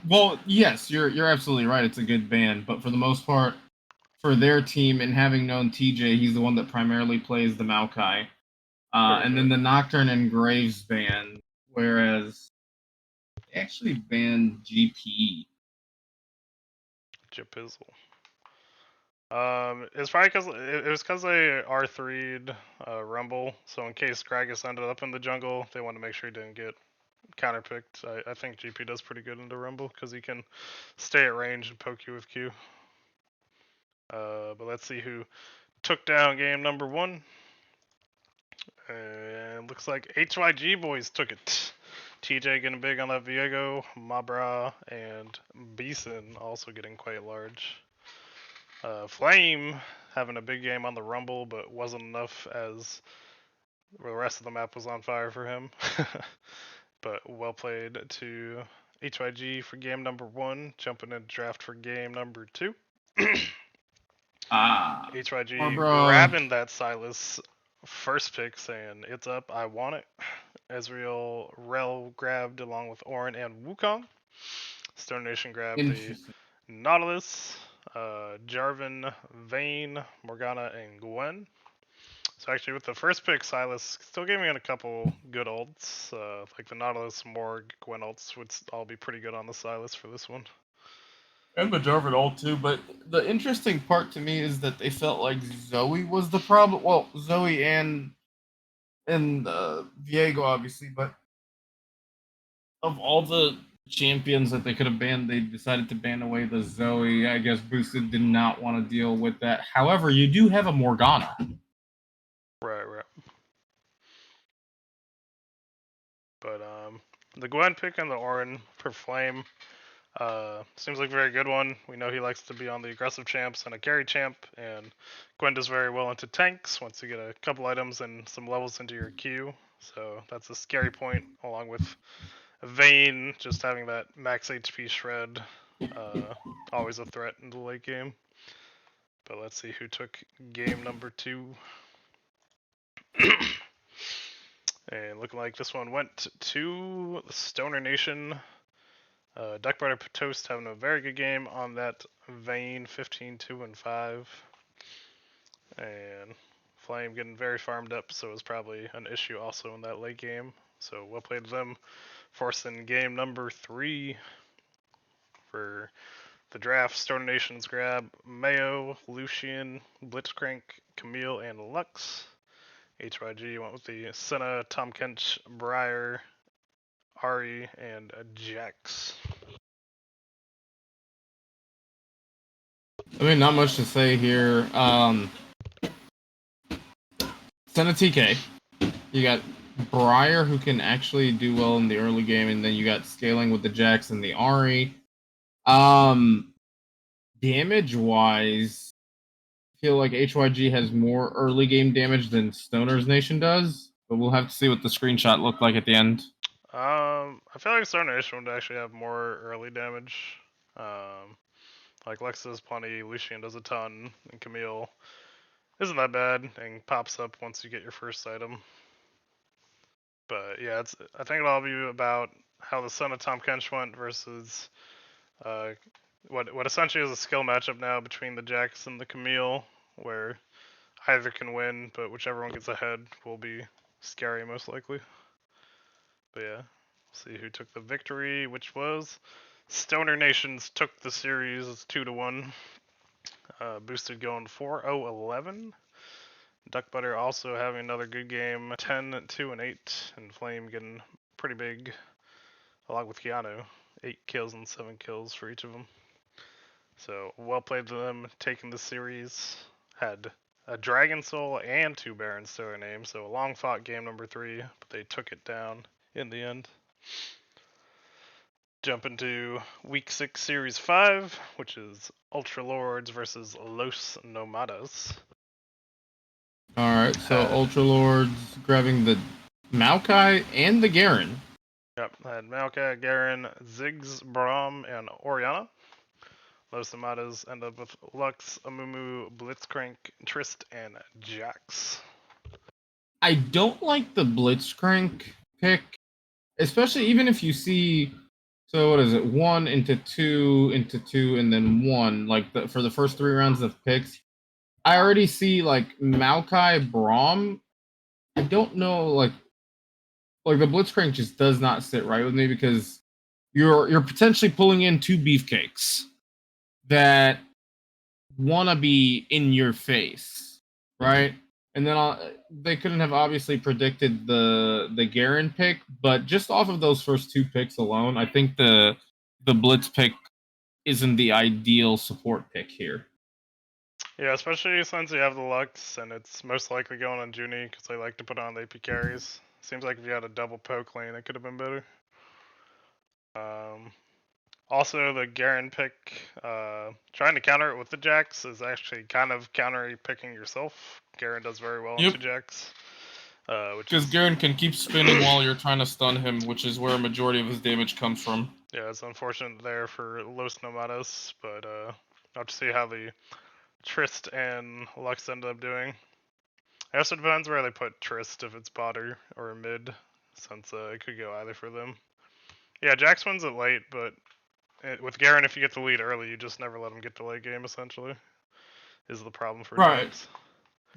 well, yes, you're absolutely right. It's a good band, but for the most part, for their team and having known TJ, he's the one that primarily plays the Maokai. And then the Nocturne and Graves ban, whereas they actually banned GP. Japizzle. It's probably because it was because they R3'd Rumble, so in case Gragas ended up in the jungle, they wanted to make sure he didn't get counterpicked. I think GP does pretty good into Rumble because he can stay at range and poke you with Q. But let's see who took down game number 1. And looks like HYG boys took it. TJ getting big on that Viego, Mabra, and Beeson also getting quite large. Flame having a big game on the Rumble, but wasn't enough as the rest of the map was on fire for him. But well played to HYG for game number 1, jumping in draft for game number 2. HYG Marbra. grabbing that Silas first pick, saying, "It's up, I want it." Ezreal Rel grabbed along with Orin and Wukong. Stone Nation grabbed the Nautilus, Jarvan, Vayne, Morgana, and Gwen. So actually, with the first pick, Silas still gave me a couple good ults. Like the Nautilus, Morg, Gwen ults would all be pretty good on the Silas for this one. And the Jarvan ult too, but the interesting part to me is that they felt like Zoe was the problem. Well, Zoe and Viego obviously, but of all the champions that they could have banned, they decided to ban away the Zoe. I guess Boosted did not want to deal with that. However, you do have a Morgana. Right. But the Gwen pick and the Orin for Flame seems like a very good one. We know he likes to be on the aggressive champs and a carry champ, and Gwen does very well into tanks once you get a couple items and some levels into your queue. So that's a scary point, along with Vayne just having that max HP shred. Always a threat in the late game. But let's see who took game number 2. And looking like this one went to the Stoner Nation. Duckbutter Toast having a very good game on that Vayne, 15, 2, and 5. And Flame getting very farmed up, so it was probably an issue also in that late game. So well played to them. Forcing game number 3 for the draft. Stoner Nation's grab Mayo, Lucian, Blitzcrank, Camille, and Lux. HYG went with the Senna, Tom Kench, Briar, Ari, and Jax. I mean, not much to say here. Senna TK. You got Briar, who can actually do well in the early game, and then you got scaling with the Jax and the Ari. Damage wise, I feel like HYG has more early game damage than Stoner's Nation does, but we'll have to see what the screenshot looked like at the end. I feel like Star Nation would actually have more early damage. Like Lex does plenty, Lucian does a ton, and Camille isn't that bad and pops up once you get your first item. But yeah, I think it'll all be about how the Son of Tom Kench went versus uh, what essentially is a skill matchup now between the Jax and the Camille, where either can win, but whichever one gets ahead will be scary most likely. But yeah, see who took the victory, which was Stoner Nations took the series 2-1. Boosted going 4-0-11. Duck Butter also having another good game, 10-2-8, and Flame getting pretty big, along with Keanu, 8 kills and 7 kills for each of them. So well played to them, taking the series. Had a Dragon Soul and 2 Barons to their name, so a long fought game number 3, but they took it down in the end. Jump into Week 6 Series 5, which is Ultra Lords versus Los Nomadas. Alright, so Ultra Lords grabbing the Maokai and the Garen. Yep, I had Maokai, Garen, Ziggs, Braum, and Oriana. Los Nomadas end up with Lux, Amumu, Blitzcrank, Trist, and Jax. I don't like the Blitzcrank pick, especially even if you see. So what is it? 1 into 2 into 2 and then 1. Like for the first 3 rounds of picks, I already see like Maokai, Braum. I don't know, like the Blitzcrank just does not sit right with me because you're potentially pulling in 2 beefcakes that want to be in your face, right? And then they couldn't have obviously predicted the Garen pick, but just off of those first 2 picks alone, I think the Blitz pick isn't the ideal support pick here. Yeah, especially since you have the Lux, and it's most likely going on Junie because they like to put on the AP carries. Seems like if you had a double poke lane, it could have been better. Also, the Garen pick, trying to counter it with the Jax is actually kind of counter picking yourself. Garen does very well into Jax. Because Garen can keep spinning while you're trying to stun him, which is where a majority of his damage comes from. Yeah, it's unfortunate there for Los Nomadas, but I'll have to see how the Trist and Lux end up doing. I guess it depends where they put Trist, if it's bot or mid, since it could go either for them. Yeah, Jax wins it late, but with Garen, if you get the lead early, you just never let him get to late game, essentially, is the problem for Jax.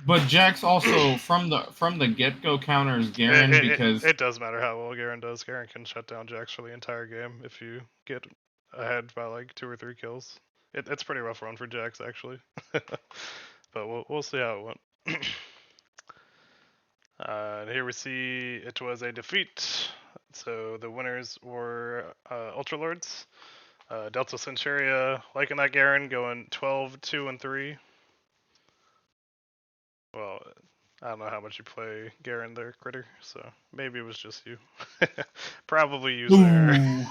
But Jax also from the get-go counters Garen because it does matter how well Garen does. Garen can shut down Jax for the entire game if you get ahead by like 2 or 3 kills. It's pretty rough run for Jax actually, but we'll see how it went. Here we see it was a defeat. So the winners were Ultra Lords, Delta Centuria, liking that Garen, going 12, 2, and 3. Well, I don't know how much you play Garen there, Critter, so maybe it was just you. Probably user error.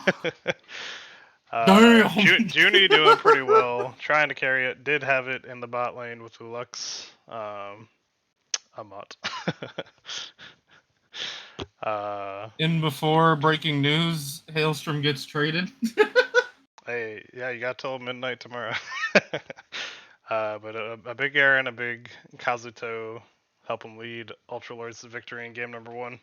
Junie doing pretty well, trying to carry it. Did have it in the bot lane with the Lux. Amot. in before breaking news, Hailstrom gets traded. Hey, yeah, you got till midnight tomorrow. But a big Garen, a big Kazuto help him lead Ultra Lords to victory in game number 1.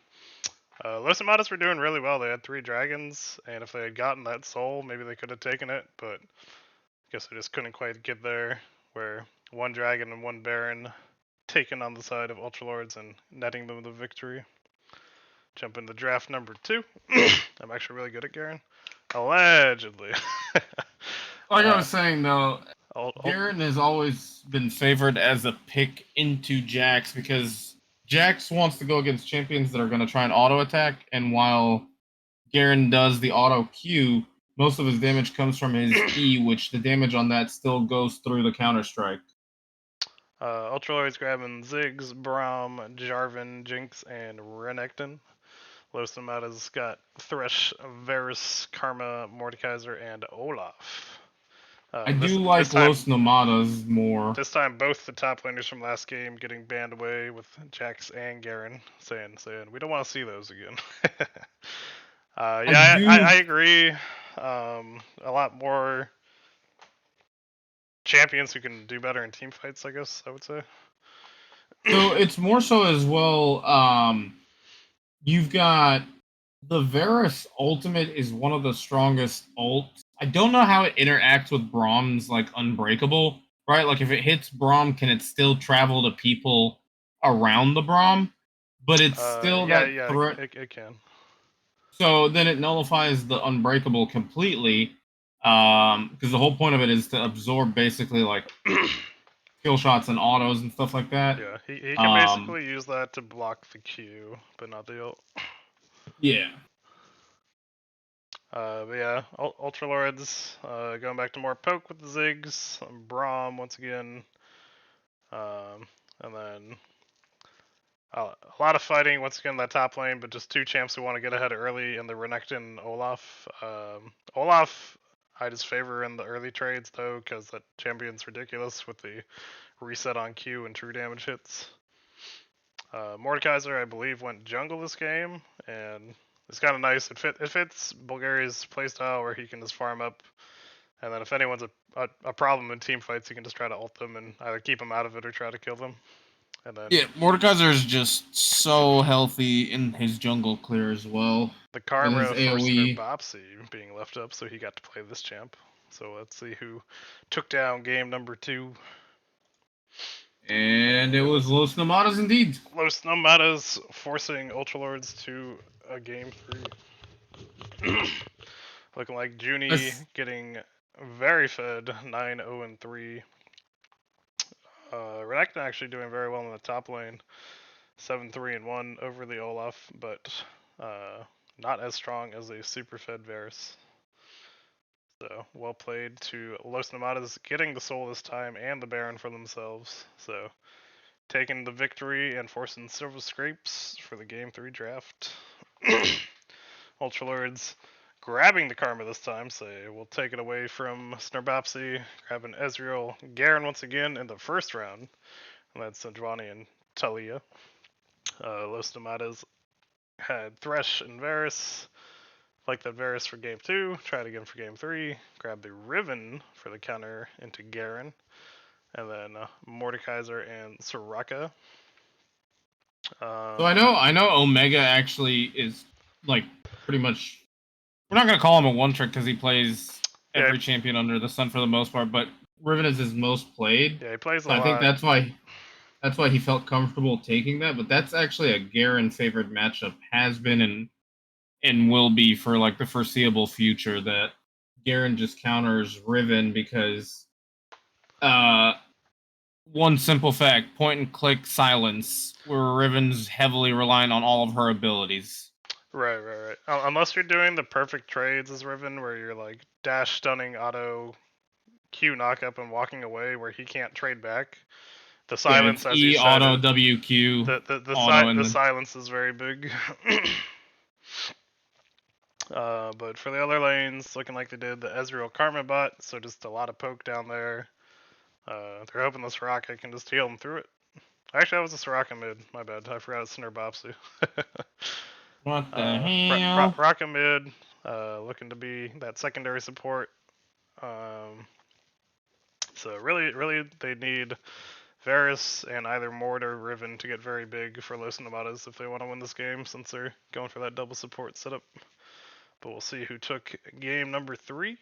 Los Amadas were doing really well. They had 3 dragons, and if they had gotten that soul, maybe they could have taken it, but I guess they just couldn't quite get there, where 1 dragon and 1 baron taken on the side of Ultra Lords and netting them the victory. Jump into draft number 2. I'm actually really good at Garen. Allegedly. Like I was saying though, Garen has always been favored as a pick into Jax because Jax wants to go against champions that are going to try and auto attack, and while Garen does the auto Q, most of his damage comes from his E, which the damage on that still goes through the counter strike. Ultra Lords grabbing Ziggs, Braum, Jarvan, Jinx, and Renekton. Los Nomada's got Thresh, Varus, Karma, Mordekaiser, and Olaf. I This do like time, Los Nomadas more. this time, both the top laners from last game getting banned away with Jax and Garen saying we don't want to see those again. I Yeah, I do. agree. A lot more champions who can do better in team fights, I guess I would say. So it's more so as well. You've got the Varus ultimate is one of the strongest ults. I don't know how it interacts with Braum's like Unbreakable, right? Like if it hits Braum, can it still travel to people around the Braum? But it's still Yeah, that yeah, threat. it can. So then it nullifies the Unbreakable completely. Because the whole point of it is to absorb basically like skill shots and autos and stuff like that. Yeah, he can Um, basically use that to block the Q, but not the ult. yeah. But yeah, Ultra Lords, going back to more poke with the Ziggs, Braum once again, and then a lot of fighting once again in that top lane, but just two champs who want to get ahead early in the Renekton and Olaf. Olaf, I just favor in the early trades though, because that champion's ridiculous with the reset on Q and true damage hits. Mordekaiser, I believe, went jungle this game, and it's kind of nice. It fits Bulgaria's playstyle where he can just farm up, and then if anyone's a problem in team fights, he can just try to ult them and either keep them out of it or try to kill them. And then Yeah, Mordekaiser is just so healthy in his jungle clear as well. the With his karma for AoE. Bopsy being left up, so he got to play this champ. So let's see who took down game number 2. And it was Los Nomadas indeed. Los Nomadas forcing Ultralords to a game 3. Looking like Junie getting very fed 9-0-3. Renekton actually doing very well in the top lane, 7-3-1 over the Olaf, but not as strong as a super fed Varus. So well played to Los Nomadas getting the soul this time and the Baron for themselves. So taking the victory and forcing Silver Scrapes for the game 3 draft. Ultralords grabbing the karma this time, so we'll take it away from Snarbopsy, grabbing Ezreal, Garen once again in the first round, and that's Sanjwani and Talia. Los Nomadas had Thresh and Varus, like that Varus for game 2, try it again for game 3, grab the Riven for the counter into Garen, and then Mordekaiser and Soraka. So I know Omega actually is like pretty much. We're not gonna call him a one trick because he plays every champion under the sun for the most part, but Riven is his most played. Yeah, he plays So a lot. I think that's why he felt comfortable taking that. But that's actually a Garen favored matchup, has been and will be for like the foreseeable future. That Garen just counters Riven because one simple fact: point and click silence, where Riven's heavily reliant on all of her abilities. Right. Unless you're doing the perfect trades as Riven, where you're like dash stunning auto Q knockup and walking away, where he can't trade back. The silence, Yeah, it's as you E said, auto WQ auto the silence is very big. But for the other lanes, looking like they did the Ezreal Karma bot, so just a lot of poke down there. They're hoping the Soraka can just heal them through it. Actually, that was a Soraka mid. My bad. I forgot it's Snarbopsy. What the hell? Soraka mid, looking to be that secondary support. So really, they need Varus and either Mord or Riven to get very big for Los Nomadas if they want to win this game, since they're going for that double support setup. But we'll see who took game number 3.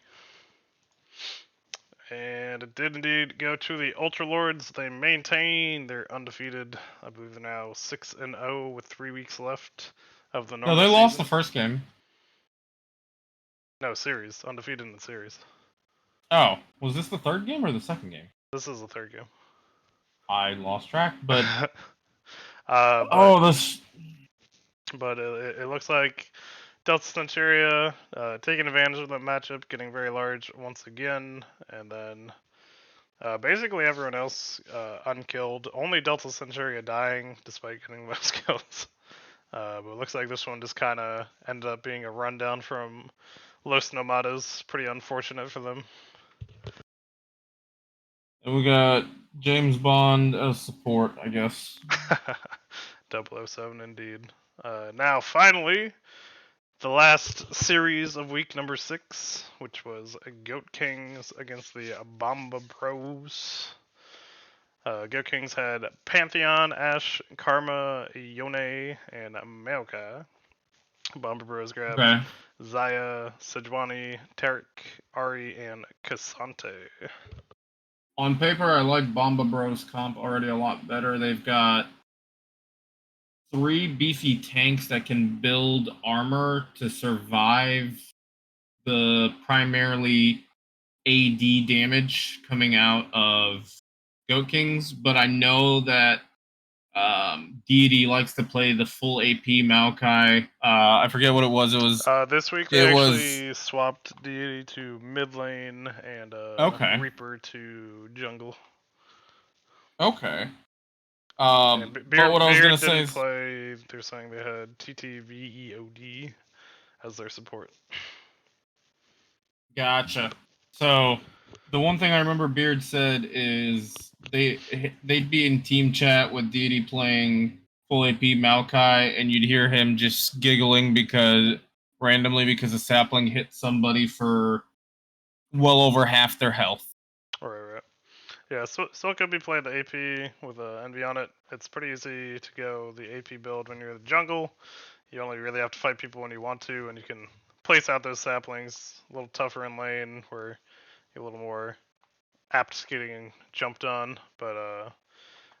And it did indeed go to the Ultra Lords. They maintain their undefeated. I believe they're now 6-0 with 3 weeks left of the normal No, they season. lost the first game. No, series. Undefeated in the series. Oh, was this the third game or the second game? This is the third game. I lost track, but But it looks like Delta Centuria taking advantage of that matchup, getting very large once again, and then basically everyone else unkilled. Only Delta Centuria dying despite getting most kills. But it looks like this one just kind of ended up being a rundown from Los Nomadas. Pretty unfortunate for them. And we got James Bond as support, I guess. 007 indeed. Now, finally, the last series of week number 6, which was Goat Kings against the Bomba Bros. Goat Kings had Pantheon, Ash, Karma, Yone, and Maokai. Bomba Bros grabbed Okay. Zaya, Sejuani, Tarek, Ari, and Cassante. On paper, I like Bomba Bros comp already a lot better. They've got 3 beefy tanks that can build armor to survive the primarily AD damage coming out of Goat Kings, but I know that Deity likes to play the full AP Maokai. I forget what it was. This week they It was actually swapped Deity to mid lane and okay. Reaper to jungle. Okay. And But what I was gonna Beard say didn't is, play. They're saying they had TTVEOD as their support. gotcha. So the one thing I remember Beard said is they'd be in team chat with Deity playing full AP Maokai, and you'd hear him just giggling because randomly because a sapling hit somebody for well over half their health. Right. Yeah, still could be playing the AP with Envy on it. It's pretty easy to go the AP build when you're in the jungle. You only really have to fight people when you want to, and you can place out those saplings a little tougher in lane where you're a little more apt to getting jumped on. But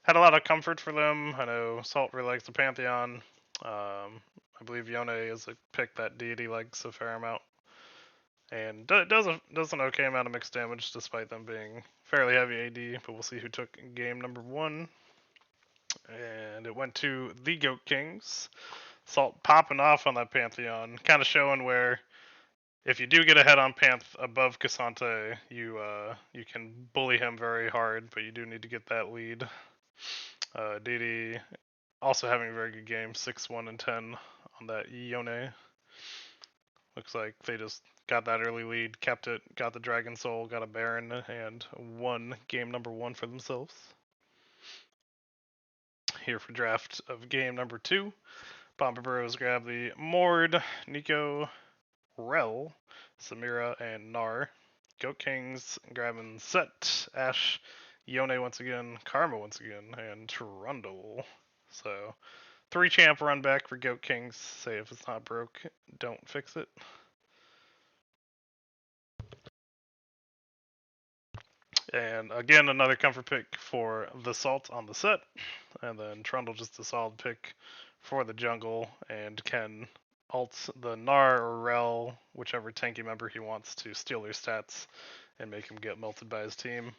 had a lot of comfort for them. I know Salt really likes the Pantheon. I believe Yone is a pick that Deity likes a fair amount. And does an okay amount of mixed damage despite them being fairly heavy AD, but we'll see who took game number 1. And it went to the Goat Kings. Salt popping off on that Pantheon, kind of showing where if you do get ahead on Panth above Cassante, you can bully him very hard, but you do need to get that lead. DD also having a very good game, 6-1 and 10 on that Yone. Looks like they just got that early lead, kept it, got the Dragon Soul, got a Baron, and won game number 1 for themselves. Here for draft of game number 2, Bomber Bros grab the Mord, Nico, Rel, Samira, and Nar. Goat Kings grabbing Set, Ash, Yone once again, Karma once again, and Trundle. So, 3 champ run back for Goat Kings. Say if it's not broke, don't fix it. And again, another comfort pick for the Salt on the set. And then Trundle just a solid pick for the jungle and can ult the Gnar or Rel, whichever tanky member he wants to steal their stats and make him get melted by his team.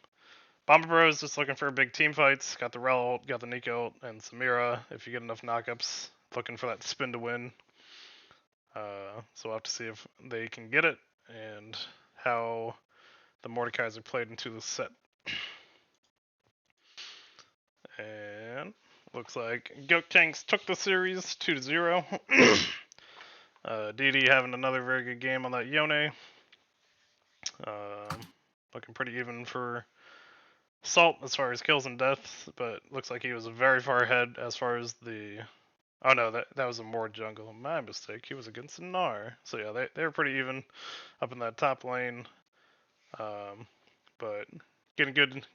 Bomber Bros just looking for big team fights. Got the Rel ult, got the Nico ult, and Samira. If you get enough knockups, looking for that spin to win. So we'll have to see if they can get it and how the Mordekaiser are played into the set. And looks like Goat Tanks took the series 2-0. DD having another very good game on that Yone. Looking pretty even for Salt as far as kills and deaths, but looks like he was very far ahead as far as the. Oh no, that was a Mord jungle. My mistake. He was against a Gnar. So yeah, they were pretty even up in that top lane. But getting good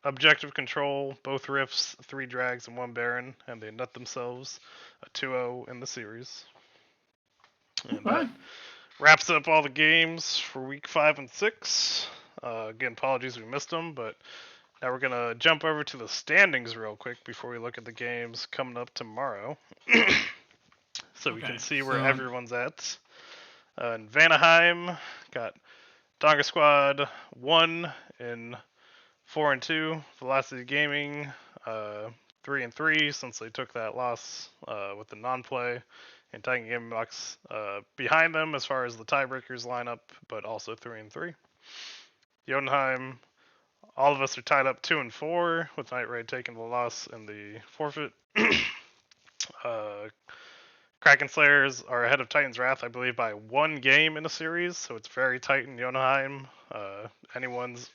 objective control, both rifts, 3 drags, and 1 baron, and they nut themselves a 2-0 in the series. And that wraps up all the games for week 5 and 6. Again, apologies we missed them, but now we're going to jump over to the standings real quick before we look at the games coming up tomorrow. So we can see where everyone's at. In Vanaheim, got Donga Squad 1 in 4 and 2. Velocity Gaming 3 and 3 since they took that loss with the non-play. And Titan Gaming Box behind them as far as the tiebreakers lineup, but also 3 and 3. Jotunheim, all of us are tied up 2 and 4 with Night Raid taking the loss in the forfeit. Kraken Slayers are ahead of Titan's Wrath, I believe, by 1 game in a series, so it's very tight in Jotunheim. Anyone's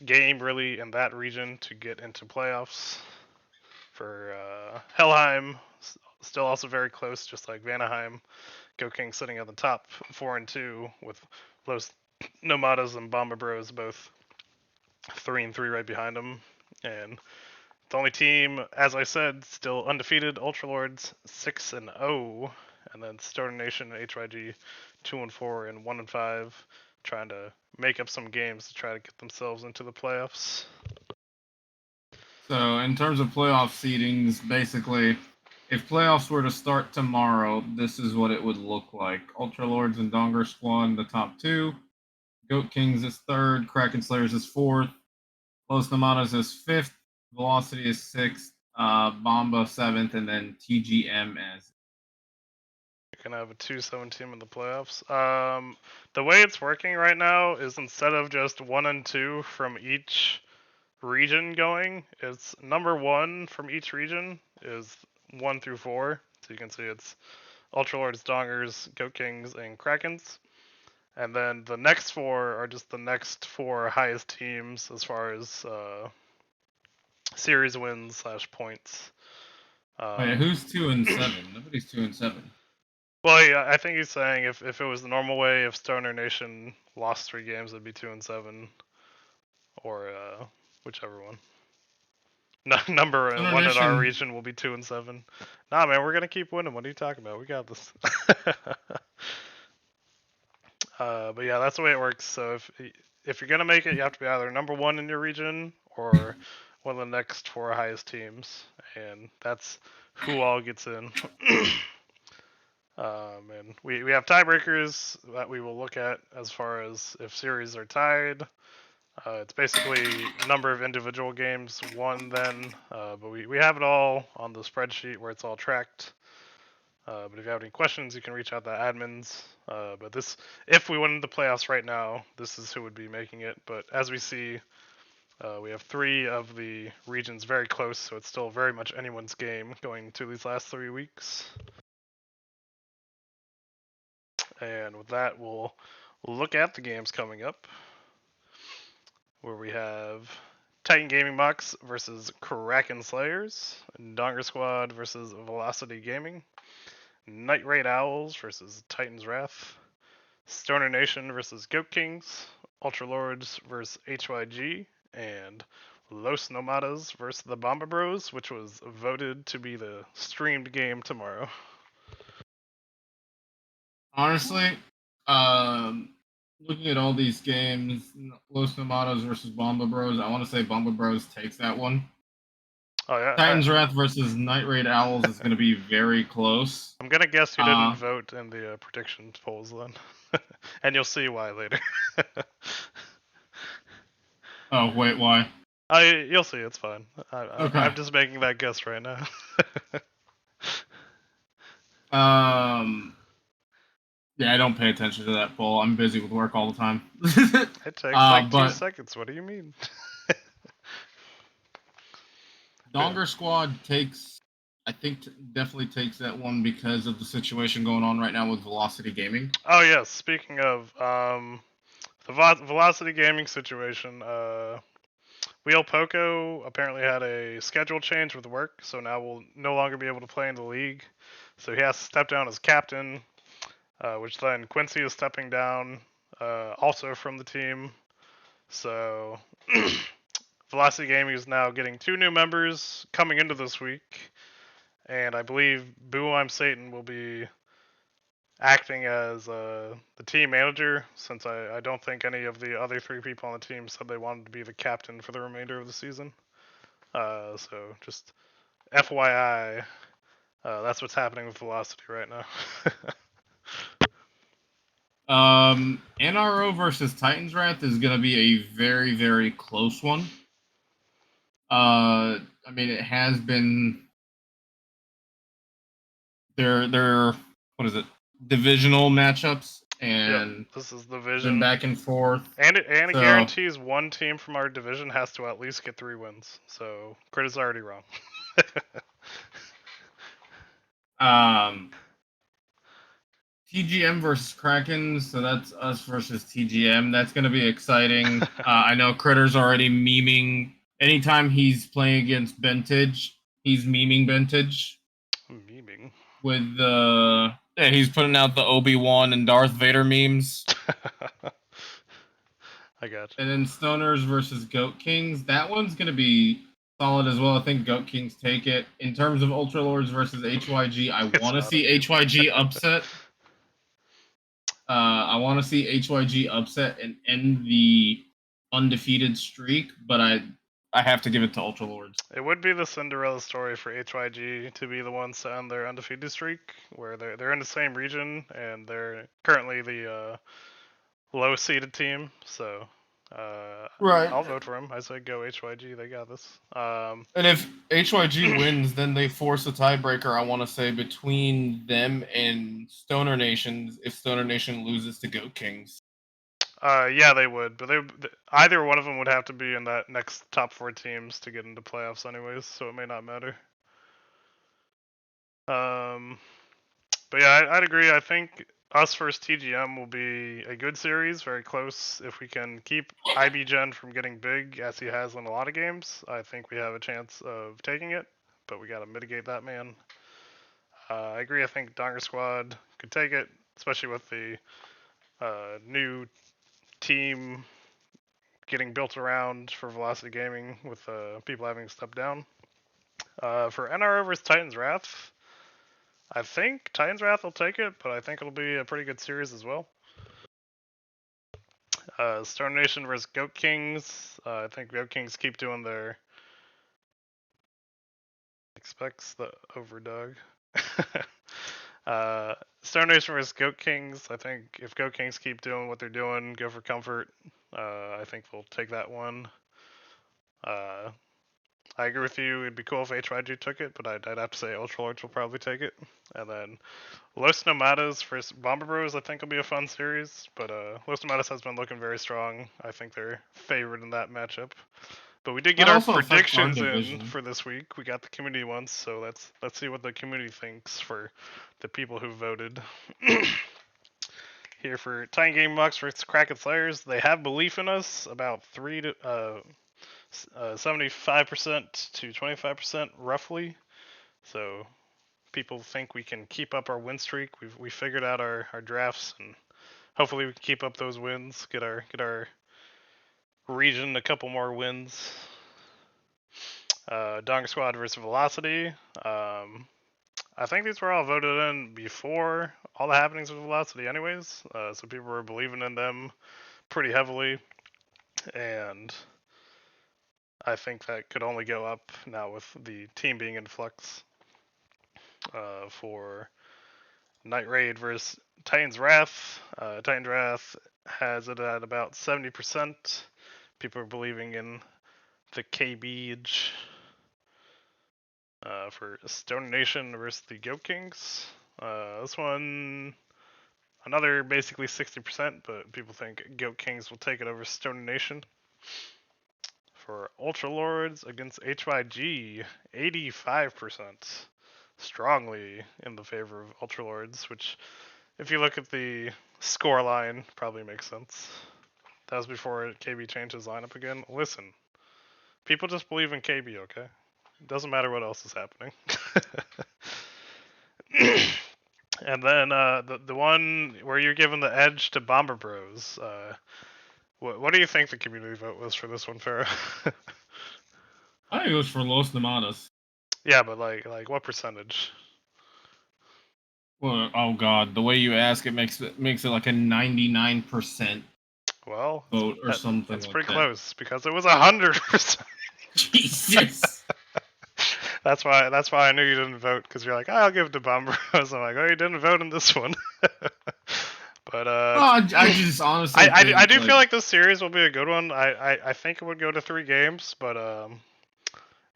game really in that region to get into playoffs. For Helheim, still also very close, just like Vanaheim. Go King sitting at the top, 4-2, with Los Nomadas and Bomba Bros both 3-3 right behind them. And the only team, as I said, still undefeated, Ultralords 6-0, and then Stoner Nation and HYG 2-4 and 1-5, trying to make up some games to try to get themselves into the playoffs. So in terms of playoff seedings, basically, if playoffs were to start tomorrow, this is what it would look like. Ultralords and Donger Squad, the top 2. Goat Kings is 3rd. Kraken Slayers is 4th. Los Nomadas is 5th. Velocity is 6th. Bomba 7th. And then TGM as. You're going to have a 2-7 team in the playoffs. The way it's working right now is instead of just 1 and 2 from each region going, it's number 1 from each region is 1 through 4. So you can see it's Ultralords, Dongers, Goat Kings, and Krakens. And then the next 4 are just the next 4 highest teams as far as series wins / points. Wait, who's 2 and 7? Nobody's 2 and 7. Well, yeah, I think he's saying if it was the normal way, if Stoner Nation lost 3 games, it'd be 2-7, or whichever one. Number Stoner 1 in our Nation. region will be 2-7. Nah, man, we're gonna keep winning. What are you talking about? We got this. But yeah, that's the way it works. So if you're gonna make it, you have to be either number 1 in your region or one of the next 4 highest teams, and that's who all gets in. And we have tiebreakers that we will look at as far as if series are tied. It's basically number of individual games won then, but we have it all on the spreadsheet where it's all tracked. But if you have any questions, you can reach out to admins. But this, if we win the playoffs right now, this is who would be making it. But as we see, we have 3 of the regions very close, so it's still very much anyone's game going to these last 3 weeks. And with that, we'll look at the games coming up, where we have Titan Gaming Box versus Kraken Slayers, Donger Squad versus Velocity Gaming, Night Raid Owls versus Titan's Wrath, Stoner Nation versus Goat Kings, Ultralords versus HYG, and Los Nomadas versus the Bomba Bros, which was voted to be the streamed game tomorrow. Honestly, looking at all these games, Los Nomados versus Bomba Bros, I want to say Bomba Bros takes that one. Oh yeah, Titan's Wrath versus Night Raid Owls is going to be very close. I'm gonna guess you didn't vote in the prediction polls then, and you'll see why later. Oh wait, why? You'll see. It's fine. Okay. I'm just making that guess right now. Yeah, I don't pay attention to that poll. I'm busy with work all the time. It takes like 2 but seconds. What do you mean? Donger Squad takes, I think, definitely takes that one because of the situation going on right now with Velocity Gaming. Oh yes. Speaking of the Velocity Gaming situation, Wheel Poco apparently had a schedule change with work, so now will no longer be able to play in the league. So he has to step down as captain, which then Quincy is stepping down, also from the team. So Velocity Gaming is now getting 2 new members coming into this week, and I believe Boo I'm Satan will be acting as the team manager, since I don't think any of the other 3 people on the team said they wanted to be the captain for the remainder of the season. So just FYI, that's what's happening with Velocity right now. NRO versus Titan's Wrath is going to be a very, very close one. I mean, it has been their what is it? Divisional matchups, and yep, this is the division. Been back and forth. And it guarantees one team from our division has to at least get 3 wins. So Crit is already wrong. TGM versus Kraken, so that's us versus TGM. That's going to be exciting. I know Critter's already memeing. Anytime he's playing against Bentage, he's memeing Bentage. Memeing. With the... Yeah, he's putting out the Obi-Wan and Darth Vader memes. I got you. And then Stoners versus Goat Kings. That one's going to be solid as well. I think Goat Kings take it. In terms of Ultra Lords versus HYG, I want to see HYG upset. I want to see HYG upset and end the undefeated streak, but I have to give it to Ultra Lords. It would be the Cinderella story for HYG to be the ones to end their undefeated streak, where they're in the same region and they're currently the low seeded team. So Right. I'll vote for them. I say go HYG. They got this. And if HYG wins, then they force a tiebreaker, I want to say, between them and Stoner Nations if Stoner Nation loses to Goat Kings. Yeah, they would, but either one of them would have to be in that next top 4 teams to get into playoffs, anyways. So it may not matter. But yeah, I'd agree. I think us versus TGM will be a good series, very close. If we can keep IBGen from getting big, as he has in a lot of games, I think we have a chance of taking it. But we got to mitigate that, man. I agree. I think Donger Squad could take it, especially with the new team getting built around for Velocity Gaming with people having stepped down. For NRO versus Titans Wrath, I think Titans Wrath will take it, but I think it'll be a pretty good series as well. Star Nation versus Goat Kings. I think Goat Kings keep doing their... Expects the overdog. Star Nation versus Goat Kings. I think if Goat Kings keep doing what they're doing, go for comfort. I think we'll take that one. I agree with you. It'd be cool if HYG took it, but I'd have to say Ultra Lords will probably take it. And then Los Nomadas versus Bomber Bros, I think will be a fun series. But Los Nomadas has been looking very strong. I think they're favored in that matchup. But we did get our predictions in for this week. We got the community ones, so let's see what the community thinks for the people who voted. Here for Tiny Game Bucks versus Kraken Slayers, they have belief in us about 75% to 25% roughly. So people think we can keep up our win streak. We figured out our drafts, and hopefully we can keep up those wins. Get our region a couple more wins. Donger Squad versus Velocity. I think these were all voted in before all the happenings with Velocity, anyways. So people were believing in them pretty heavily, and I think that could only go up now with the team being in flux. For Night Raid versus Titan's Wrath. Titan's Wrath has it at about 70%. People are believing in the K-Beach. For Stone Nation versus the Goat Kings. This one, another basically 60%, but people think Goat Kings will take it over Stone Nation. For Ultra Lords against HYG, 85%. Strongly in the favor of Ultra Lords, which, if you look at the score line, probably makes sense. That was before KB changed his lineup again. Listen, people just believe in KB, okay? It doesn't matter what else is happening. And then the one where you're giving the edge to Bomber Bros. What do you think the community vote was for this one, Farrah? I think it was for Los Nomadas. Yeah, but like what percentage? Well, oh god, the way you ask it makes it like a 99%. Well, vote or something. That's like pretty that. Close because it was 100%. Jesus. That's why I knew you didn't vote, because you're like, I'll give it to Bomber Bros. I'm like, oh, you didn't vote in this one. But I just honestly I do feel like this series will be a good one. I think it would go to 3 games, but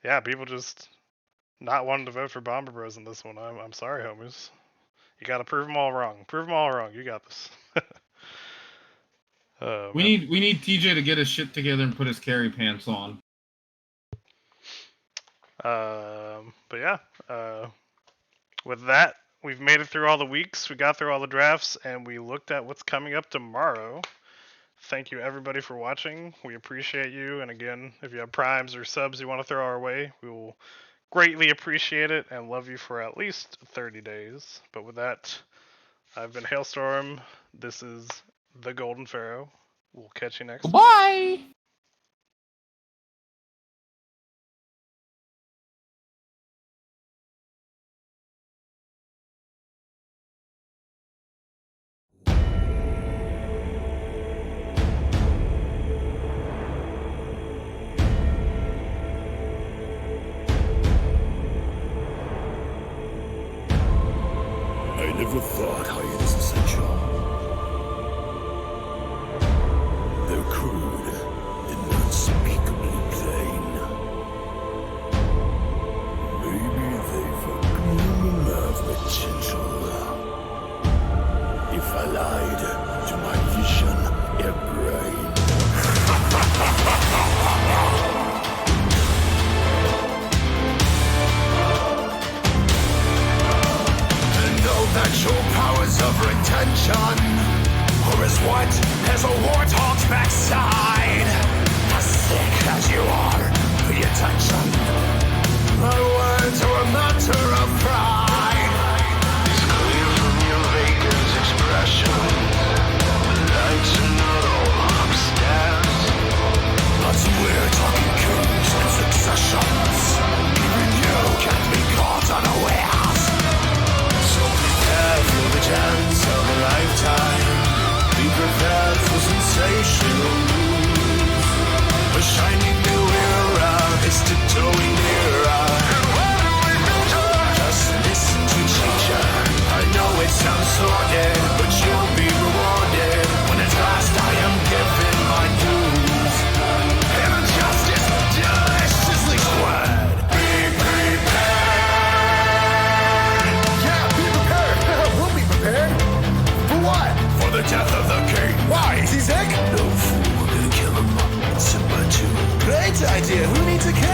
yeah, people just not wanting to vote for Bomber Bros in this one. I'm sorry, homies. You got to prove them all wrong. Prove them all wrong. You got this. We need TJ to get his shit together and put his carry pants on. But yeah, with that, we've made it through all the weeks. We got through all the drafts, and we looked at what's coming up tomorrow. Thank you, everybody, for watching. We appreciate you. And again, if you have primes or subs you want to throw our way, we will greatly appreciate it and love you for at least 30 days. But with that, I've been Hailstorm. This is the Golden Pharaoh. We'll catch you next time. Bye. I never thought hiding is essential. They're crude and unspeakably plain. Maybe they've a gleam of potential. If I lied to my vision and brain. That your powers of retention are as what as a warthog's backside. As sick as you are, pay attention. My words are a matter of pride. It's clear from your vacant expression. The lights are not all upstairs. But we're talking kings and successions. Even you can't be caught unawares. For the chance of a lifetime, be prepared for sensational news. A shining new era is tiptoeing nearer. And what do we feature? Just listen to teacher. I know it sounds sordid, but you'll be rewarded when at last I am given my dues. And justice deliciously squared. Be prepared. For what? For the death of the king. Why? Is he sick? No fool will kill him. Simba too. Great idea. Who needs a king?